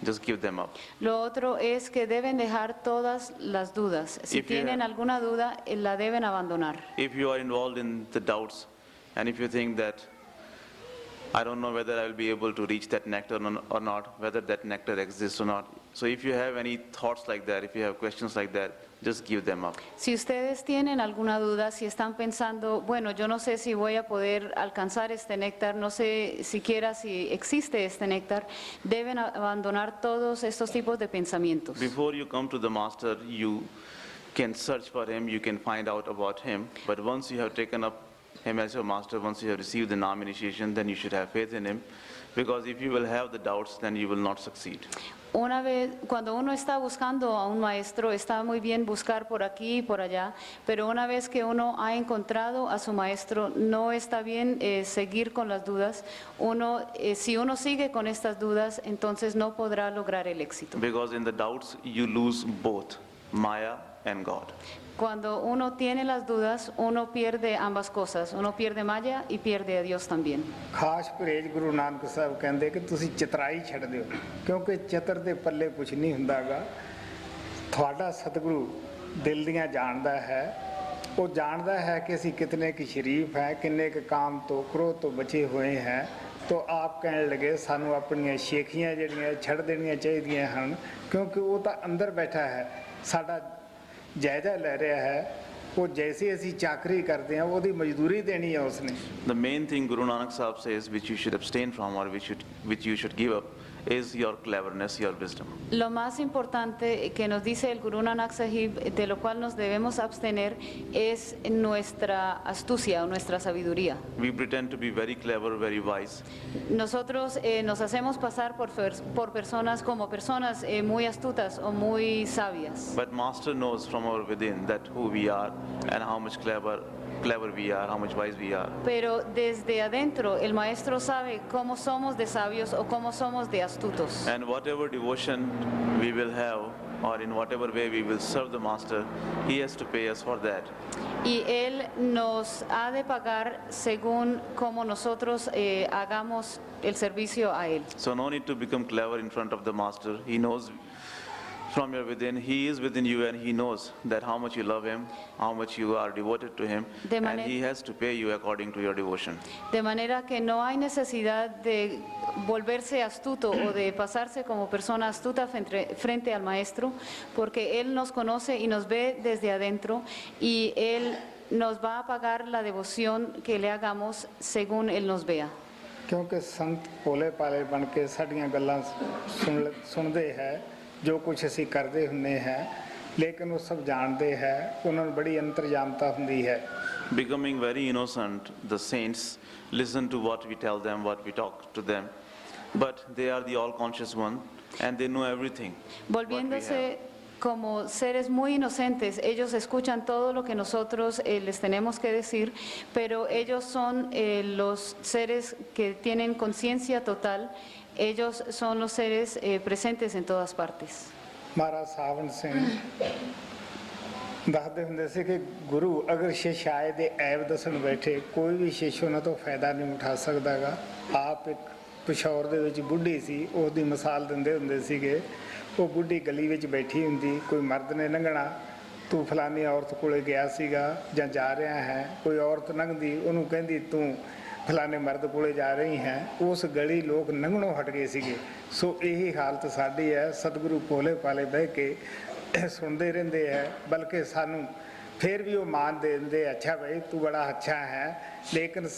just give them up. Lo otro es que deben dejar todas las dudas. Si tienen alguna duda, la deben abandonar. If you are involved in the doubts, and if you think that I don't know whether I will be able to reach that nectar or not, whether that nectar exists or not. So if you have any thoughts like that, if you have questions like that, just give them up. Si ustedes tienen alguna duda, si están pensando, bueno, yo no sé si voy a poder alcanzar este néctar, no sé siquiera si existe este néctar, deben abandonar todos estos tipos de pensamientos. Before you come to the master, you can search for him, you can find out about him. But once you have taken up him as your master, once you have received the Nam initiation, then you should have faith in him. Because if you will have the doubts, then you will not succeed. Una vez, cuando uno está buscando a un maestro, está muy bien buscar por aquí y por allá, pero una vez que uno ha encontrado a su maestro, no está bien seguir con las dudas. Si uno sigue con estas dudas, entonces no podrá lograr el éxito. Because in the doubts, you lose both Maya and God. Cuando uno tiene las dudas, uno pierde ambas cosas, uno pierde Maya y pierde a Dios también. ਖਾਸ ਪਰਹੇਜ ਗੁਰੂ ਨਾਨਕ ਸਾਹਿਬ ਕਹਿੰਦੇ ਕਿ ਤੁਸੀਂ ਚਤਰਾਈ ਛੱਡ ਦਿਓ ਕਿਉਂਕਿ ਚਤਰ ਦੇ ਪੱਲੇ ਕੁਝ ਨਹੀਂ ਹੁੰਦਾਗਾ। ਤੁਹਾਡਾ ਸਤਿਗੁਰੂ ਦਿਲ ਦੀਆਂ ਜਾਣਦਾ ਹੈ, ਉਹ ਜਾਣਦਾ ਹੈ ਕਿ ਅਸੀਂ ਕਿਤਨੇ ਕੁ ਸ਼ਰੀਫ ਹੈ, ਕਿੰਨੇ ਕੁ ਕਾਮ ਤੋਂ ਕ੍ਰੋਧ ਤੋਂ ਬਚੇ ਹੋਏ ਹੈ। तो आप कहने लगे सानू अपनी शेखियाँ जड़ियाँ छड़ देनियाँ चाहिए हैं क्योंकि वो तो अंदर बैठा है, साडा जायजा ले रहा है, वो जैसे असी चाकरी करते हैं वो मजदूरी देनी है उसने। The main thing Guru Nanak Sahib says, which you should abstain from or which you should give up, is your cleverness, your wisdom. Lo más importante que nos dice el Guru Nanak Sahib, de lo cual nos debemos abstener, es nuestra astucia o nuestra sabiduría. We pretend to be very clever, very wise. Nosotros nos hacemos pasar por personas como personas muy astutas o muy sabias. But Master knows from our within that who we are and how much clever we are, how much wise we are. Pero desde adentro el maestro sabe cómo somos de sabios o cómo somos de astutos. And whatever devotion we will have or in whatever way we will serve the Master, he has to pay us for that. Y él nos ha de pagar según cómo nosotros hagamos el servicio a él. So no need to become clever in front of the Master. He knows from your within, he is within you and he knows that how much you love him, how much you are devoted to him, and he has to pay you according to your devotion. De manera que no hay necesidad de volverse astuto o de pasarse como persona astuta frente al maestro, porque él nos conoce y nos ve desde adentro y él nos va a pagar la devoción que le hagamos según él nos vea. क्योंकि संत भोले भाले बन के साड़ियाँ गल्लां सुनते हैं, जो कुछ असी करते हुंदे हैं, लेकिन वो सब जानते हैं, उन्होंने बड़ी अंतर्यामता हुंदी है। Becoming very innocent, the saints listen to what we tell them, what we talk to them, but they are the all-conscious one and they know everything. Volviéndose como seres muy inocentes, ellos escuchan todo lo que nosotros les tenemos que decir, pero ellos son los seres que tienen conciencia total, ellos son los seres presentes en todas partes. महाराज सावन सिंह ਦੱਸਦੇ ਹੁੰਦੇ ਸੀ ਕਿ ਗੁਰੂ ਅਗਰ ਸ਼ਿਸ਼ ਆਏ ਦੇ ਐਬ ਦੱਸਣ ਬੈਠੇ, ਕੋਈ ਵੀ ਸ਼ਿਸ਼ ਉਹਨਾਂ ਤੋਂ ਫਾਇਦਾ ਨਹੀਂ ਉਠਾ ਸਕਦਾਗਾ। ਆਪ ਇੱਕ ਪਿਸ਼ੌਰ ਦੇ ਵਿੱਚ ਬੁੱਢੀ ਸੀ, ਉਸ ਦੀ ਮਿਸਾਲ ਦਿੰਦੇ ਹੁੰਦੇ ਸੀਗੇ। ਉਹ ਬੁੱਢੀ ਗਲੀ ਵਿੱਚ ਬੈਠੀ ਹੁੰਦੀ, ਕੋਈ ਮਰਦ ਨੇ ਲੰਘਣਾ, ਤੂੰ ਫਲਾਨੀ ਔਰਤ ਕੋਲੇ ਗਿਆ ਸੀਗਾ ਜਾਂ ਜਾ ਰਿਹਾ ਹੈ, ਕੋਈ ਔਰਤ ਲੰਘਦੀ ਉਹਨੂੰ ਕਹਿੰਦੀ ਤੂੰ ਫਲਾਣੇ ਮਰਦ ਕੋਲੇ ਜਾ ਰਹੀ ਹੈ, ਉਸ ਗਲੀ ਲੋਕ ਲੰਘਣੋਂ ਹਟ ਗਏ ਸੀਗੇ। ਸੋ ਇਹੀ ਹਾਲਤ ਸਾਡੀ ਹੈ, ਸਤਿਗੁਰੂ ਭੋਲੇ ਭਾਲੇ ਬਹਿ ਕੇ ਸੁਣਦੇ ਰਹਿੰਦੇ ਹੈ, ਬਲਕਿ ਸਾਨੂੰ ਫਿਰ ਵੀ ਉਹ ਮਾਨ ਦੇ ਦਿੰਦੇ, ਅੱਛਾ ਭਾਈ ਤੂੰ ਬੜਾ ਅੱਛਾ ਹੈ, ਲੇਕਿਨ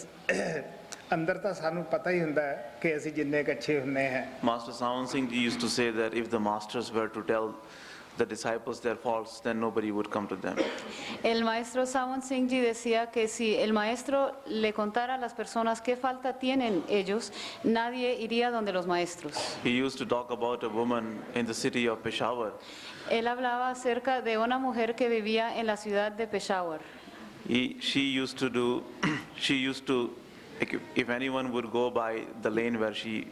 ਅੰਦਰ ਤਾਂ ਸਾਨੂੰ ਪਤਾ ਹੀ ਹੁੰਦਾ ਕਿ ਅਸੀਂ ਜਿੰਨੇ ਕੁ ਅੱਛੇ ਹੁੰਦੇ ਹੈ। Master Sawan Singh ji used to say that if the masters were to tell the disciples their faults, then nobody would come to them. El maestro Sawan Singh ji decía que si el maestro le contara a las personas qué falta tienen ellos, nadie iría donde los maestros. He used to talk about a woman in the city of Peshawar. Él hablaba acerca de una mujer que vivía en la ciudad de Peshawar. She used to, if anyone would go by the lane where she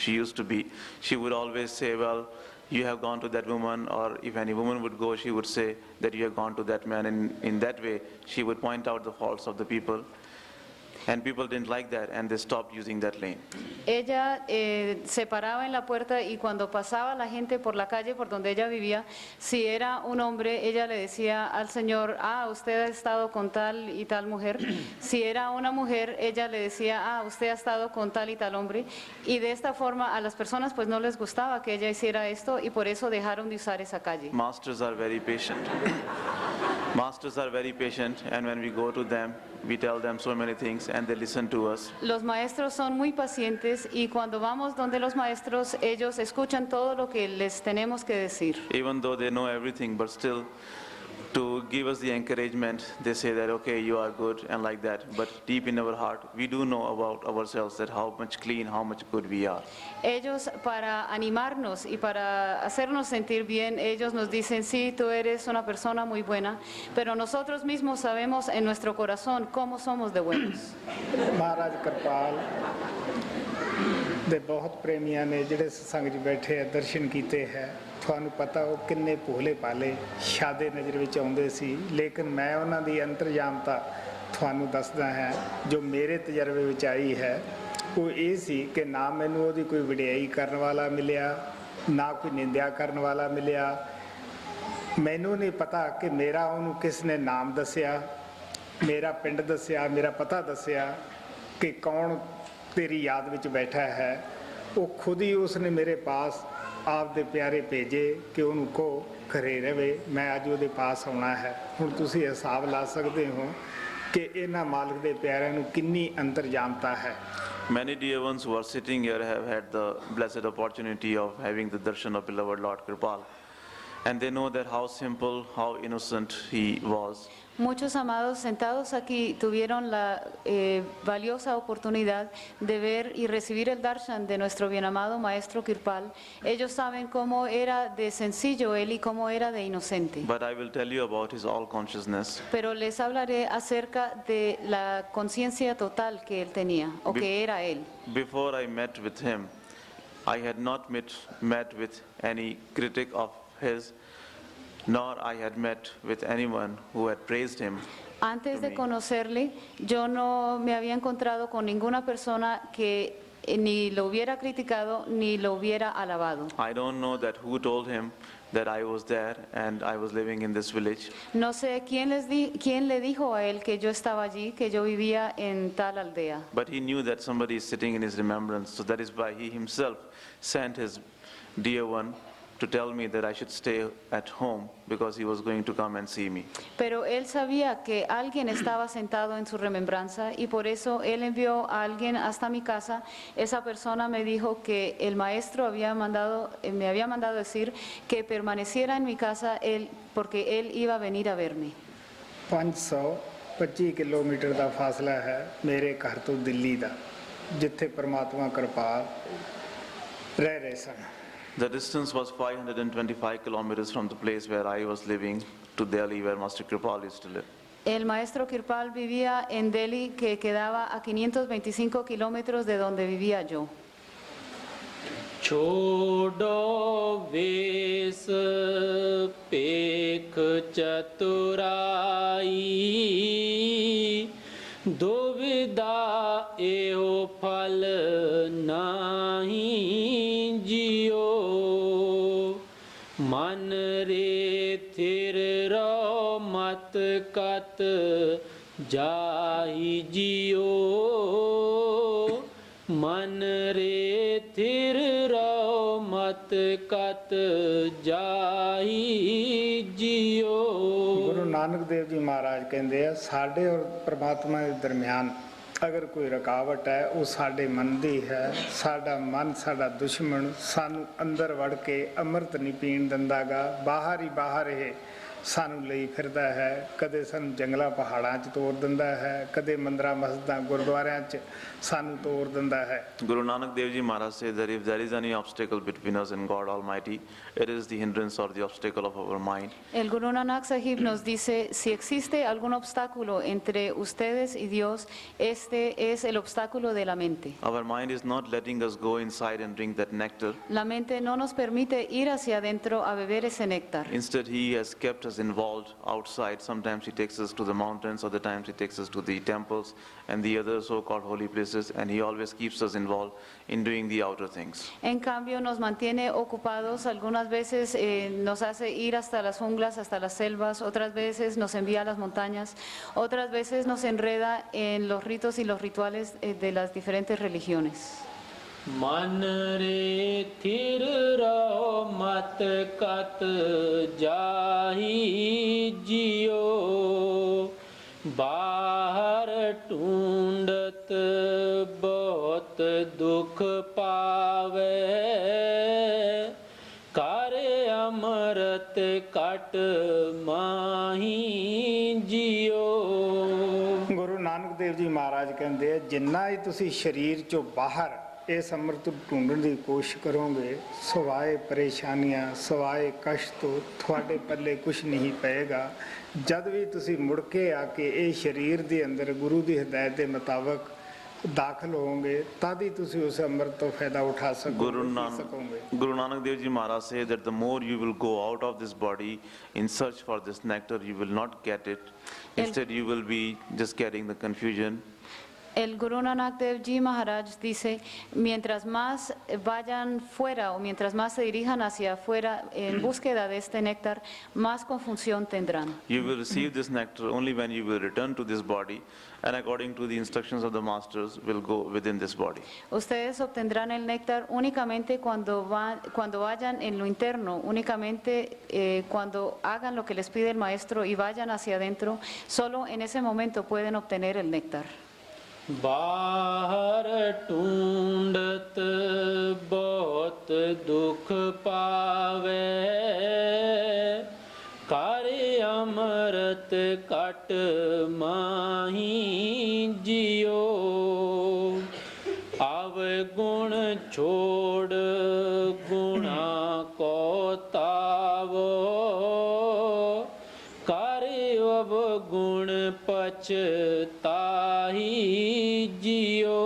used to be, she would always say, well, you have gone to that woman, or if any woman would go, she would say that you have gone to that man, and in that way, she would point out the faults of the people. And people didn't like that, and they stopped using that lane. Ella se paraba en la puerta y cuando pasaba la gente por la calle por donde ella vivía, si era un hombre, ella le decía al Señor, usted ha estado con tal y tal mujer. Si era una mujer, ella le decía, usted ha estado con tal y tal hombre. Y de esta forma a las personas pues no les gustaba que ella hiciera esto y por eso dejaron de usar esa calle. Masters are very patient. Masters are very patient, and when we go to them, we tell them so many things, and they listen to us. Los maestros son muy pacientes y cuando vamos donde los maestros, ellos escuchan todo lo que les tenemos que decir. Even though they know everything, but still, to give us the encouragement, they say that, okay, you are good, and like that. But deep in our heart, we do know about ourselves that how much clean, how much good we are. Ellos, para animarnos y para hacernos sentir bien, ellos nos dicen, sí, tú eres una persona muy buena, pero nosotros mismos sabemos en nuestro corazón cómo somos de buenos. ਮਹਾਰਾਜ ਕਿਰਪਾਲ ਦੇ ਬਹੁਤ ਪ੍ਰੇਮੀਆਂ ਨੇ ਜਿਹੜੇ ਸਤਸੰਗ 'ਚ ਬੈਠੇ ਆ ਦਰਸ਼ਨ ਕੀਤੇ ਹੈ ਤੁਹਾਨੂੰ ਪਤਾ ਉਹ ਕਿੰਨੇ ਭੋਲੇ ਭਾਲੇ ਸ਼ਾਦੇ ਨਜ਼ਰ ਵਿੱਚ ਆਉਂਦੇ ਸੀ ਲੇਕਿਨ ਮੈਂ ਉਹਨਾਂ ਦੀ ਅੰਤਰਜਾਮਤਾ ਤੁਹਾਨੂੰ ਦੱਸਦਾ ਹੈ ਜੋ ਮੇਰੇ ਤਜਰਬੇ ਵਿੱਚ ਆਈ ਹੈ ਉਹ ਇਹ ਸੀ ਕਿ ਨਾ ਮੈਨੂੰ ਉਹਦੀ ਕੋਈ ਵਡਿਆਈ ਕਰਨ ਵਾਲਾ ਮਿਲਿਆ ਨਾ ਕੋਈ ਨਿੰਦਿਆ ਕਰਨ ਵਾਲਾ ਮਿਲਿਆ ਮੈਨੂੰ ਨਹੀਂ ਪਤਾ ਕਿ ਮੇਰਾ ਉਹਨੂੰ ਕਿਸ ਨੇ ਨਾਮ ਦੱਸਿਆ मेरा पिंड दसिया मेरा पता दसिया कि कौन तेरी याद विच बैठा है वो खुद ही उसने मेरे पास आप दे प्यारे भेजे कि उन्होंने को घरे रहे मैं अज वो पास आना है हुण तुसीं हिसाब ला सकते हो कि इन्हां मालिक दे प्यारिਆਂ ਨੂੰ किन्नी अंतरजामता है. Many dear ones who are sitting here have had the blessed opportunity of having the darshan of beloved Lord Kripal, and they know that how simple, how innocent he was. Muchos amados sentados aquí tuvieron la valiosa oportunidad de ver y recibir el darshan de nuestro bien amado Maestro Kirpal. Ellos saben cómo era de sencillo él y cómo era de inocente. But I will tell you about his all consciousness. Pero les hablaré acerca de la conciencia total que él tenía o que era él. Before I met with him, I had not met with any critic of his, nor I had met with anyone who had praised him. Antes de conocerle, yo no me había encontrado con ninguna persona que ni lo hubiera criticado ni lo hubiera alabado. I don't know that who told him that I was there and I was living in this village. No sé quién le dijo a él que yo estaba allí, que yo vivía en tal aldea. But he knew that somebody is sitting in his remembrance, so that is why he himself sent his dear one to tell me that I should stay at home because he was going to come and see me. Pero él sabía que alguien estaba sentado en su remembranza y por eso él envió a alguien hasta mi casa. Esa persona me dijo que el maestro me había mandado decir que permaneciera en mi casa porque él iba a venir a verme. 525 किलोमीटर ਦਾ ਫਾਸਲਾ ਹੈ ਮੇਰੇ ਘਰ ਤੋਂ ਦਿੱਲੀ ਦਾ ਜਿੱਥੇ ਪਰਮਾਤਮਾ ਕਿਰਪਾਲ ਰਹਿ ਰਹੇ ਸਨ. The distance was 525 kilometers from the place where I was living to Delhi, where Master Kripal used to live. El maestro Kirpal vivía en Delhi, que quedaba a 525 kilómetros de donde vivía yo. छोड़ो वेस पेख चतुराई दुविधा एहो फल नाही जियो मन रे थिर रो मत कत जाहि जियो मन रे थिर रो मत कत जाहि जियो. गुरु नानक देव जी महाराज कहते हैं साढ़े और परमात्मा के दरम्यान अगर कोई रुकावट है वो साढ़े मन दी है. साड़ा मन साड़ा दुश्मन सानू अंदर वड़ के अमृत नहीं पीण दिंदा गा बाहर ही बाहर है सानू ਲਈ ਫਿਰਦਾ ਹੈ ਕਦੇ ਸਾਨੂੰ ਜੰਗਲਾਂ ਪਹਾੜਾਂ 'ਚ ਤੋੜ ਦਿੰਦਾ ਹੈ ਕਦੇ ਮੰਦਰਾਂ ਮਸਜਿਦਾਂ ਗੁਰਦੁਆਰਿਆਂ 'ਚ ਸਾਨੂੰ ਤੋੜ ਦਿੰਦਾ ਹੈ. Guru Nanak Dev Ji Maharaj says that if there is any obstacle between us and God Almighty, it is the hindrance or the obstacle of our mind. El Guru Nanak Sahib nos dice, si existe algún obstáculo entre ustedes y Dios, este es el obstáculo de la mente. Our mind is not letting us go inside and drink that nectar. La mente no nos permite ir hacia adentro a beber ese néctar. Instead, He has kept us us involved outside. Sometimes he takes us to the mountains, other times he takes us to the temples and the other so-called holy places, and he always keeps us involved in doing the outer things. En cambio, nos mantiene ocupados. Algunas veces nos hace ir hasta las junglas, hasta las selvas. Otras veces nos envía a las montañas. Otras veces nos enreda en los ritos y los rituales de las diferentes religiones. मन रे थिर रहो मत कत जाही जियो बाहर ढूंढत बहुत दुख पावे करे अमृत कट माही जियो। ਗੁਰੂ ਨਾਨਕ ਦੇਵ ਜੀ ਮਹਾਰਾਜ ਕਹਿੰਦੇ ਆ ਜਿੰਨਾ ਹੀ ਤੁਸੀਂ ਸਰੀਰ ਚੋਂ ਬਾਹਰ ਇਸ ਅੰਮ੍ਰਿਤ ਢੂੰਡਣ ਦੀ ਕੋਸ਼ਿਸ਼ ਕਰੋਗੇ ਸਵਾਏ ਪਰੇਸ਼ਾਨੀਆਂ ਸਵਾਏ ਕਸ਼ਟ ਤੋਂ ਤੁਹਾਡੇ ਪੱਲੇ ਕੁਝ ਨਹੀਂ ਪਏਗਾ। ਜਦ ਵੀ ਤੁਸੀਂ ਮੁੜ ਕੇ ਆ ਕੇ ਇਹ ਸਰੀਰ ਦੇ ਅੰਦਰ ਗੁਰੂ ਦੀ ਹਦਾਇਤ ਦੇ ਮੁਤਾਬਕ ਦਾਖਲ ਹੋਵੋਗੇ ਤਦ ਹੀ ਤੁਸੀਂ ਉਸ ਅੰਮ੍ਰਿਤ ਤੋਂ ਫਾਇਦਾ ਉਠਾ ਸਕੋਗੇ। Guru Nanak Dev Ji Maharaj said that the more you will go out of this body in search for this nectar, you will not get it. Instead, you will be just getting the confusion. El Guru Nanak Dev Ji Maharaj dice, mientras más vayan fuera o mientras más se dirijan hacia afuera en búsqueda de este néctar, más confusión tendrán. You will receive this nectar only when you will return to this body, and according to the instructions of the masters, will go within this body. Ustedes obtendrán el néctar únicamente cuando vayan en lo interno, únicamente cuando hagan lo que les pide el maestro y vayan hacia adentro, solo en ese momento pueden obtener el néctar. बाहर ढूंढत बहुत दुख पावे करे अमृत कट माही जियो अवगुण छोड़ गुणा को तावो करे अवगुण पछताही जियो।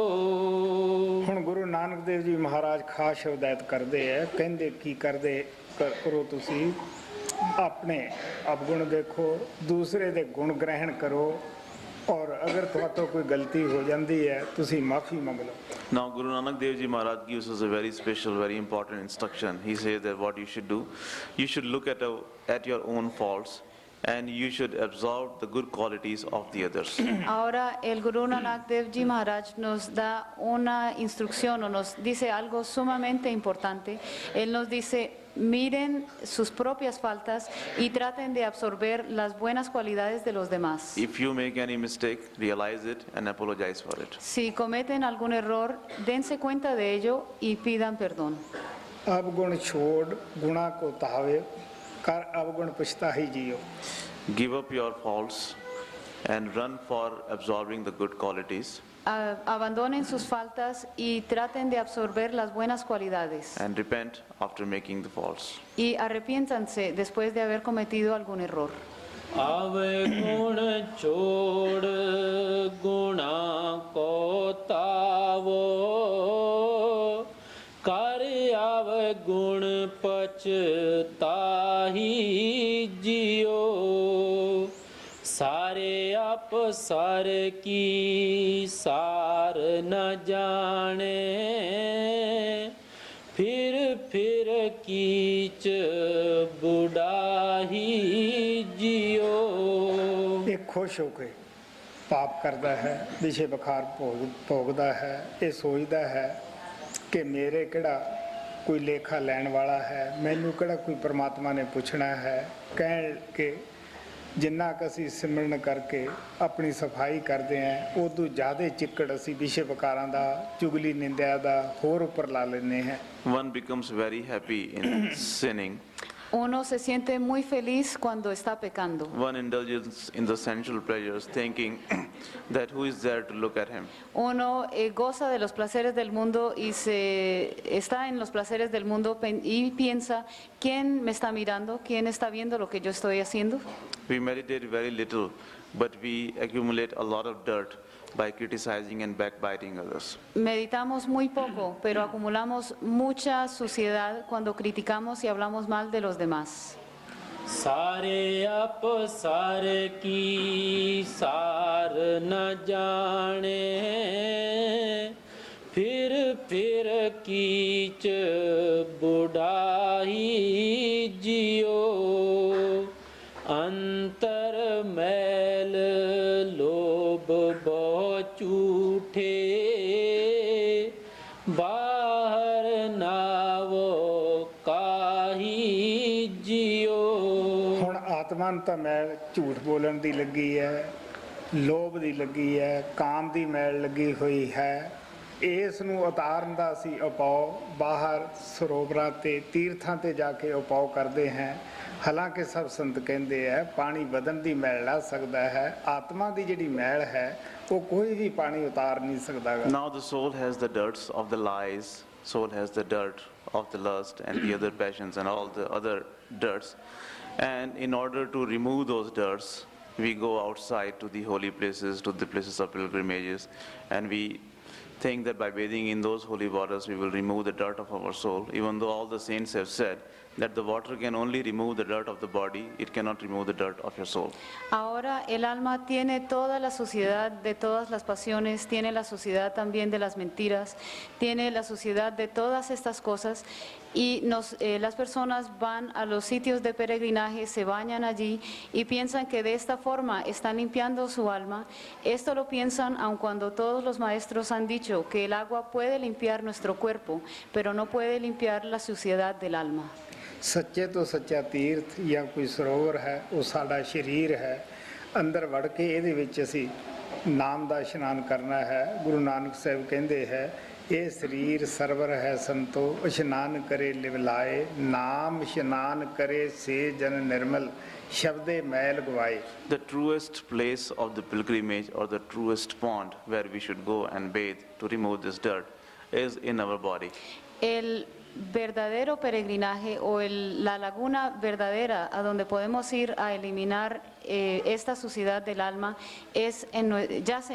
ਹੁਣ ਗੁਰੂ ਨਾਨਕ ਦੇਵ ਜੀ ਮਹਾਰਾਜ ਖਾਸ ਹਦਾਇਤ ਕਰਦੇ ਆ ਕਹਿੰਦੇ ਕੀ ਕਰਦੇ ਕਰੋ ਤੁਸੀਂ ਆਪਣੇ ਅਵਗੁਣ ਦੇਖੋ ਦੂਸਰੇ ਦੇ ਗੁਣ ਗ੍ਰਹਿਣ ਕਰੋ ਔਰ ਅਗਰ ਤੁਹਾਤੋਂ ਕੋਈ ਗਲਤੀ ਹੋ ਜਾਂਦੀ ਹੈ ਤੁਸੀਂ ਮਾਫੀ ਮੰਗ ਲਓ। Now Guru Nanak Dev Ji Maharaj gives us a very special, very important instruction. He says that what you should do, you should look at your own faults and you should absorb the good qualities of the others. Ahora el Guru Nanak Dev Ji Maharaj nos da una instrucción o nos dice algo sumamente importante. Él nos dice, miren sus propias faltas y traten de absorber las buenas cualidades de los demás. If you make any mistake, realize it and apologize for it. Si cometen algún error, dense cuenta de ello y pidan perdón. ਅਵਗੁਣ ਛੋੜ ਗੁਣਾ ਕੋ ਤਾਵੇ ਕਰ ਅਵਗੁਣ ਪਛਤਾਹੀ JIO. Give up your faults and run for absorbing the good qualities. Abandonen sus faltas y traten de absorber las buenas cualidades. And repent after making the faults. Y arrepiéntanse después de haber cometido algún error. अवगुण छोड़ गुणा को तावो कर अवगुण पछताही जियो सारे अपसार की सार न जाने फिर कीच बुढ़ाही जियो। ਇਹ ਖੁਸ਼ ਹੋ ਕੇ ਪਾਪ ਕਰਦਾ ਹੈ ਵਿਸ਼ੇ ਬਖਾਰ ਭੋਗਦਾ ਹੈ ਇਹ ਸੋਚਦਾ ਹੈ ਕਿ ਮੇਰੇ ਕਿਹੜਾ ਕੋਈ ਲੇਖਾ ਲੈਣ ਵਾਲਾ ਹੈ ਮੈਨੂੰ ਕਿਹੜਾ ਕੋਈ ਪਰਮਾਤਮਾ ਨੇ ਪੁੱਛਣਾ ਹੈ ਕਹਿ ਕੇ ਜਿੰਨਾ ਕੁ ਅਸੀਂ ਸਿਮਰਨ ਕਰਕੇ ਆਪਣੀ ਸਫਾਈ ਕਰਦੇ ਹਾਂ ਉਦੋਂ ਜ਼ਿਆਦਾ ਚਿੱਕੜ ਅਸੀਂ ਵਿਸ਼ੇ ਬਕਾਰਾਂ ਦਾ ਚੁਗਲੀ ਨਿੰਦਿਆ ਦਾ ਹੋਰ ਉੱਪਰ ਲਾ ਲੈਂਦੇ ਹਾਂ। One becomes very happy in sinning. Uno se siente muy feliz cuando está pecando. One indulges in the sensual pleasures, thinking that who is there to look at him. Uno goza de los placeres del mundo y está en los placeres del mundo y piensa, ¿quién me está mirando? ¿Quién está viendo lo que yo estoy haciendo? We meditate very little, but we accumulate a lot of dirt by criticizing and backbiting others. Meditamos muy poco, pero acumulamos mucha suciedad cuando criticamos y hablamos mal de los demás. सारे आप सार की सार न जाने, फिर कीच बुढ़ाई जियो, अंतर मैल लोभ बहुत झूठे, बाहर नावो काही जियो। ਹੁਣ ਆਤਮਾ ਨੂੰ ਤਾਂ ਮੈਲ ਝੂਠ ਬੋਲਣ ਦੀ ਲੱਗੀ ਹੈ, ਲੋਭ ਦੀ ਲੱਗੀ ਹੈ, ਕਾਮ ਦੀ ਮੈਲ ਲੱਗੀ ਹੋਈ ਹੈ। ਇਸ ਨੂੰ ਉਤਾਰਨ ਦਾ ਅਸੀਂ ਉਪਾਅ ਬਾਹਰ ਸਰੋਵਰਾਂ ਤੇ ਤੀਰਥਾਂ ਤੇ ਜਾ ਕੇ ਉਪਾਅ ਕਰਦੇ ਹਾਂ। ਹਾਲਾਂਕਿ ਸਭ ਸੰਤ ਕਹਿੰਦੇ ਹੈ ਪਾਣੀ ਬਦਨ ਦੀ ਮੈਲ ਲਾ ਸਕਦਾ ਹੈ, ਆਤਮਾ ਦੀ ਜਿਹੜੀ ਮੈਲ ਹੈ ਉਹ ਕੋਈ ਵੀ ਪਾਣੀ ਉਤਾਰ ਨਹੀਂ ਸਕਦਾ। Now the soul has the dirts of the lies, soul has the dirt of the lust and the other passions and all the other dirts. And in order to remove those dirts, we go outside to the holy places, to the places of pilgrimages, and we think that by bathing in those holy waters we will remove the dirt of our soul, even though all the saints have said that the water can only remove the dirt of the body, it cannot remove the dirt of your soul. Ahora el alma tiene toda la suciedad de todas las pasiones, tiene la suciedad también de las mentiras, tiene la suciedad de todas estas cosas, y las personas van a los sitios de peregrinaje, se bañan allí y piensan que de esta forma están limpiando su alma. Esto lo piensan aun cuando todos los maestros han dicho que el agua puede limpiar nuestro cuerpo, pero no puede limpiar la suciedad del alma. ਸੱਚੇ ਤੋਂ ਸੱਚਾ ਤੀਰਥ ਜਾਂ ਕੋਈ ਸਰੋਵਰ ਹੈ ਉਹ ਸਾਡਾ ਸਰੀਰ ਹੈ। ਅੰਦਰ ਵੜ ਕੇ ਇਹਦੇ ਵਿੱਚ ਅਸੀਂ ਨਾਮ ਦਾ ਇਸ਼ਨਾਨ ਕਰਨਾ ਹੈ। ਗੁਰੂ ਨਾਨਕ ਸਾਹਿਬ ਕਹਿੰਦੇ ਹੈ ਇਹ ਸਰੀਰ ਸਰਵਰ ਹੈ ਸੰਤੋ, ਇਸ਼ਨਾਨ ਕਰੇ ਲਿਵ ਲਾਏ, ਨਾਮ ਇਸ਼ਨਾਨ ਕਰੇ ਸੇ ਜਨ ਨਿਰਮਲ, ਸ਼ਬਦੇ ਮੈਲ ਗਵਾਏ। The truest place of the pilgrimage or the truest pond where we should go and bathe to remove this dirt is in our body. El verdadero peregrinaje o la laguna verdadera a donde podemos ir a eliminar esta suciedad del alma yace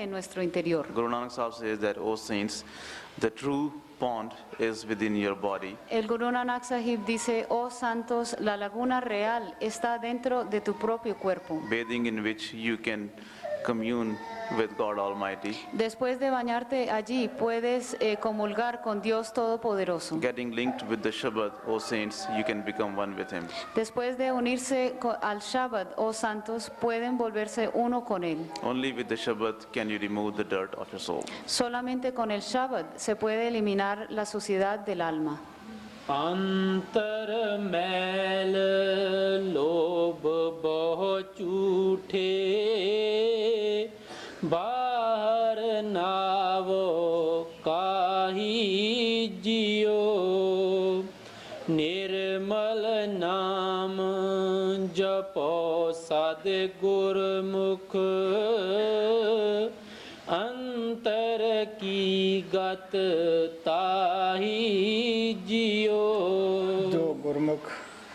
en nuestro interior. Guru Nanak Sahib says that, O saints, the true pond is within your body. El Guru Nanak Sahib dice, oh santos, la laguna real está dentro de tu propio cuerpo. Bathing in which you can commune with God Almighty. Después de bañarte allí puedes comulgar con Dios Todopoderoso. Getting linked with the Shabad, O saints, you can become one with Him. Después de unirse al Shabad, oh santos, pueden volverse uno con Él. Only with the Shabad can you remove the dirt of your soul. Solamente con el Shabad se puede eliminar la suciedad del alma. अंतर मैल लोभ बहुत झूठे, बाहर नावो काही जियो, निर्मल नाम जपो सद गुरमुख, अंतर की गत ताही जियो। ਜੋ ਗੁਰਮੁਖ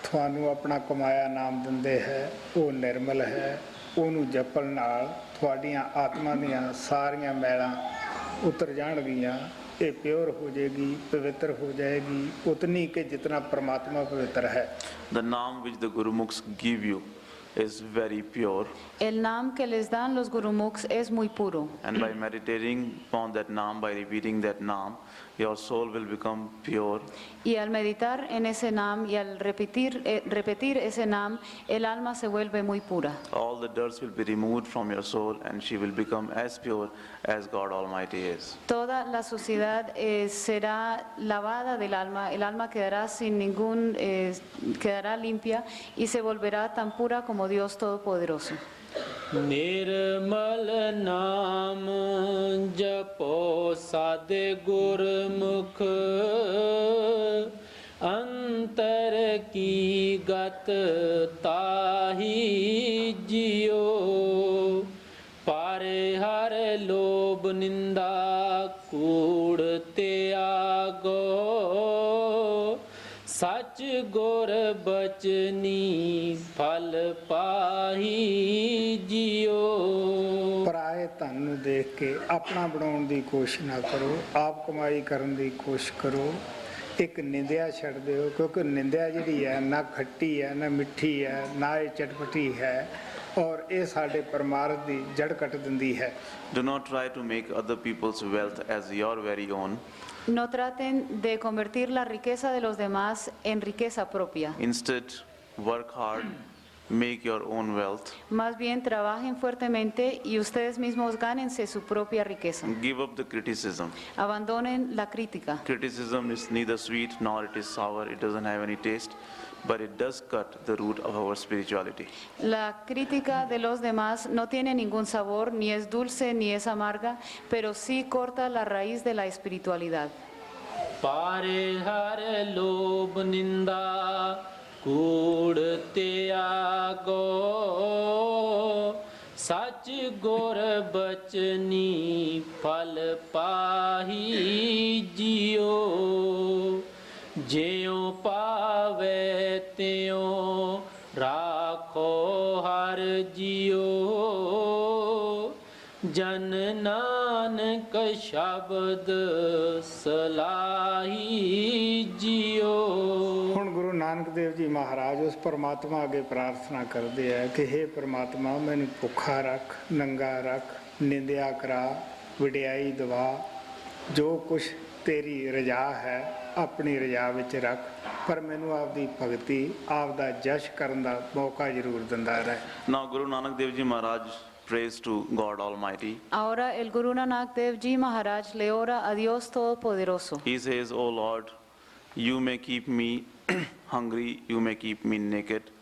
ਤੁਹਾਨੂੰ ਆਪਣਾ ਕਮਾਇਆ ਨਾਮ ਦਿੰਦੇ ਹੈ ਉਹ ਨਿਰਮਲ ਹੈ। ਉਹਨੂੰ ਜਪਣ ਨਾਲ ਤੁਹਾਡੀਆਂ ਆਤਮਾ ਦੀਆਂ ਸਾਰੀਆਂ ਮੈਲਾਂ ਉਤਰ ਜਾਣਗੀਆਂ। ਇਹ ਪਿਓਰ ਹੋ ਜਾਏਗੀ, ਪਵਿੱਤਰ ਹੋ ਜਾਏਗੀ, ਉਤਨੀ ਕਿ ਜਿਤਨਾ ਪਰਮਾਤਮਾ ਪਵਿੱਤਰ ਹੈ। The name which the Gurumukhs give you is very pure. El naam que les dan los gurumukhs es muy puro. And by meditating upon that naam, by repeating that naam, your soul will become pure. Y al meditar en ese naam y al repetir ese naam, el alma se vuelve muy pura. All the dirts will be removed from your soul and she will become as pure as God Almighty is. Toda la suciedad será lavada del alma, el alma quedará sin quedará limpia y se volverá tan pura como Dios Todopoderoso. निर्मल नाम जपो सद गुरमुख, अंतर की गत ताही जियो, पारे हर लोभ निंदा कूड़ त्यागो, सच गुर बचनी फल पाही जियो। ਪਰਾਏ ਧਨ ਨੂੰ ਦੇਖ ਕੇ ਆਪਣਾ ਬਣਾਉਣ ਦੀ ਕੋਸ਼ਿਸ਼ ਨਾ ਕਰੋ, ਆਪ ਕਮਾਈ ਕਰਨ ਦੀ ਕੋਸ਼ਿਸ਼ ਕਰੋ। ਇੱਕ ਨਿੰਦਿਆ ਛੱਡ ਦਿਓ, ਕਿਉਂਕਿ ਨਿੰਦਿਆ ਜਿਹੜੀ ਹੈ ਨਾ ਖੱਟੀ ਹੈ ਨਾ ਮਿੱਠੀ ਹੈ ਨਾ ਇਹ ਚਟਪਟੀ ਹੈ, ਔਰ ਇਹ ਸਾਡੇ ਪਰਮਾਰਥ ਦੀ ਜੜ ਕੱਟ ਦਿੰਦੀ ਹੈ। Do not try to make other people's wealth as your very own. No traten de convertir la riqueza de los demás en riqueza propia. Instead, work hard, make your own wealth. Más bien trabajen fuertemente y ustedes mismos gánense su propia riqueza. Give up the criticism. Abandonen la crítica. Criticism is neither sweet nor it is sour. It doesn't have any taste, but it does cut the root of our spirituality. La crítica de los demás no tiene ningún sabor, ni es dulce ni es amarga, pero sí corta la raíz de la espiritualidad. ਪਾਰੇ ਹਰ ਲੋਭ ਨਿੰਦਾ ਕੂੜ ਤਿਆਗੋ ਸੱਚ ਗੁਰ ਬਚਨੀ ਫਲ ਪਾਹੀ ਜਿਉ ਜਿਉ ਪਾਵੇ ਤਿਉ ਰਾਖੋ ਹਰ ਜਿਉ ਜਨ ਨਾਨਕ ਸ਼ਬਦ ਸਲਾਹੀ ਜਿਉ। ਹੁਣ ਗੁਰੂ ਨਾਨਕ ਦੇਵ ਜੀ ਮਹਾਰਾਜ ਉਸ ਪਰਮਾਤਮਾ ਅੱਗੇ ਪ੍ਰਾਰਥਨਾ ਕਰਦੇ ਆ ਕਿ ਹੇ ਪਰਮਾਤਮਾ, ਮੈਨੂੰ ਭੁੱਖਾ ਰੱਖ, ਨੰਗਾ ਰੱਖ, ਨਿੰਦਿਆ ਕਰਾ, ਵਡਿਆਈ ਦਵਾ, ਜੋ ਕੁਛ ਤੇਰੀ ਰਜ਼ਾ ਹੈ ਆਪਣੀ ਰਜ਼ਾ ਵਿੱਚ ਰੱਖ, ਪਰ ਮੈਨੂੰ ਆਪਦੀ ਭਗਤੀ, ਆਪਦਾ ਜਸ਼ ਕਰਨ ਦਾ ਮੌਕਾ ਜ਼ਰੂਰ ਦਿੰਦਾ ਰਹਿ। Now Guru Nanak Dev Ji Maharaj prays to God Almighty. Ahora el Guru Nanak Dev Ji Maharaj le ora a Dios Todopoderoso. He says, "O Lord, you may keep me hungry, you may keep me naked.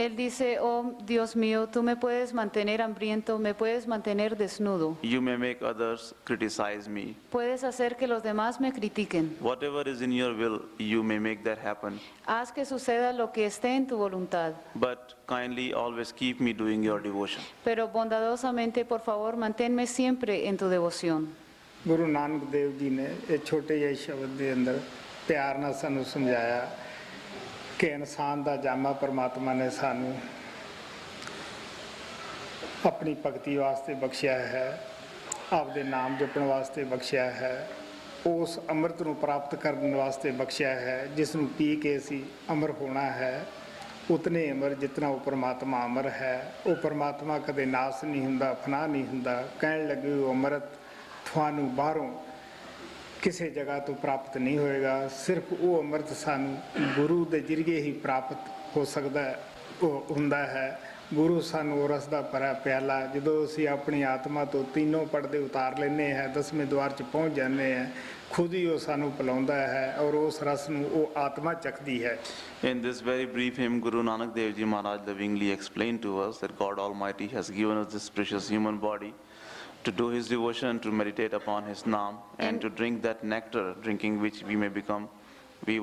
Él dice, oh Dios mío, tú me puedes mantener hambriento, me puedes mantener desnudo, You may make others criticize me. puedes hacer que los demás me critiquen. Whatever is in your will, you may make that happen. Haz que suceda lo que esté en tu voluntad, But kindly always keep me doing your devotion." pero bondadosamente, por favor, manténme siempre en tu devoción. Guru ਨਾਨਕ ਦੇਵ ਜੀ ਨੇ ਇਹ ਛੋਟੇ ਜਿਹੇ ਸ਼ਬਦ ਦੇ ਅੰਦਰ ਪਿਆਰ ਨਾਲ ਸਾਨੂੰ ਸਮਝਾਇਆ ਕਿ ਇਨਸਾਨ ਦਾ ਜਾਮਾ ਪਰਮਾਤਮਾ ਨੇ ਸਾਨੂੰ ਆਪਣੀ ਭਗਤੀ ਵਾਸਤੇ ਬਖਸ਼ਿਆ ਹੈ, ਆਪਦੇ ਨਾਮ ਜਪਣ ਵਾਸਤੇ ਬਖਸ਼ਿਆ ਹੈ, ਉਸ ਅੰਮ੍ਰਿਤ ਨੂੰ ਪ੍ਰਾਪਤ ਕਰਨ ਵਾਸਤੇ ਬਖਸ਼ਿਆ ਹੈ, ਜਿਸ ਨੂੰ ਪੀ ਕੇ ਅਸੀਂ ਅਮਰ ਹੋਣਾ ਹੈ। ਉਤਨੇ ਅਮਰ ਜਿਤਨਾ ਉਹ ਪਰਮਾਤਮਾ ਅਮਰ ਹੈ। ਉਹ ਪਰਮਾਤਮਾ ਕਦੇ ਨਾਸ ਨਹੀਂ ਹੁੰਦਾ, ਫਨਾ ਨਹੀਂ ਹੁੰਦਾ। ਕਹਿਣ ਲੱਗੇ ਉਹ ਅੰਮ੍ਰਿਤ ਤੁਹਾਨੂੰ ਬਾਹਰੋਂ ਕਿਸੇ ਜਗ੍ਹਾ ਤੋਂ ਪ੍ਰਾਪਤ ਨਹੀਂ ਹੋਏਗਾ, ਸਿਰਫ ਉਹ ਅੰਮ੍ਰਿਤ ਸਾਨੂੰ ਗੁਰੂ ਦੇ ਜ਼ਰੀਏ ਹੀ ਪ੍ਰਾਪਤ ਹੋ ਸਕਦਾ ਹੁੰਦਾ ਹੈ। ਗੁਰੂ ਸਾਨੂੰ ਉਹ ਰਸ ਦਾ ਭਰਿਆ ਪਿਆਲਾ, ਜਦੋਂ ਅਸੀਂ ਆਪਣੀ ਆਤਮਾ ਤੋਂ ਤਿੰਨੋਂ ਪਰਦੇ ਉਤਾਰ ਲੈਂਦੇ ਹਾਂ, 10ਵੇਂ ਦੁਆਰ 'ਚ ਪਹੁੰਚ ਜਾਂਦੇ ਹਾਂ, ਖੁਦ ਹੀ ਉਹ ਸਾਨੂੰ ਪਿਲਾਉਂਦਾ ਹੈ ਔਰ ਉਸ ਰਸ ਨੂੰ ਉਹ ਆਤਮਾ ਚੱਖਦੀ ਹੈ। In this very brief hymn, Guru Nanak Dev Ji Maharaj lovingly explained to us that God Almighty has given us this precious human body to do His devotion, to meditate upon His Naam, and to drink that nectar, drinking which we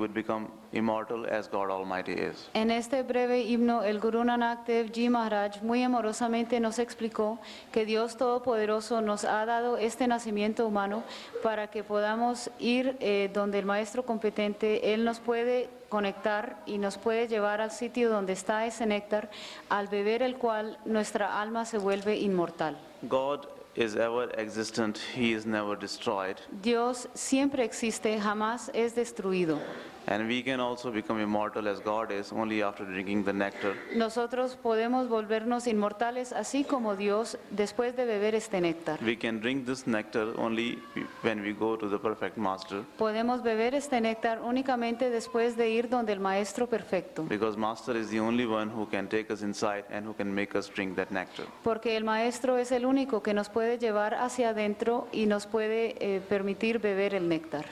would become immortal as God Almighty is. En este breve himno, el Guru Nanak Dev Ji Maharaj muy amorosamente nos explicó que Dios Todopoderoso nos ha dado este nacimiento humano para que podamos ir donde el Maestro competente, Él nos puede conectar y nos puede llevar al sitio donde está ese néctar, al beber el cual nuestra alma se vuelve inmortal. God is ever existent, He is never destroyed. Dios siempre existe, jamás es destruido. And we can also become immortal as God is only after drinking the nectar. Nosotros podemos volvernos inmortales así como Dios después de beber este néctar. We can drink this nectar only when we go to the perfect Master, Podemos beber este néctar únicamente después de ir donde el Maestro perfecto, because Master is the only one who can take us inside and who can make us drink that nectar. porque el Maestro es el único que nos puede llevar hacia adentro y nos puede permitir beber el néctar.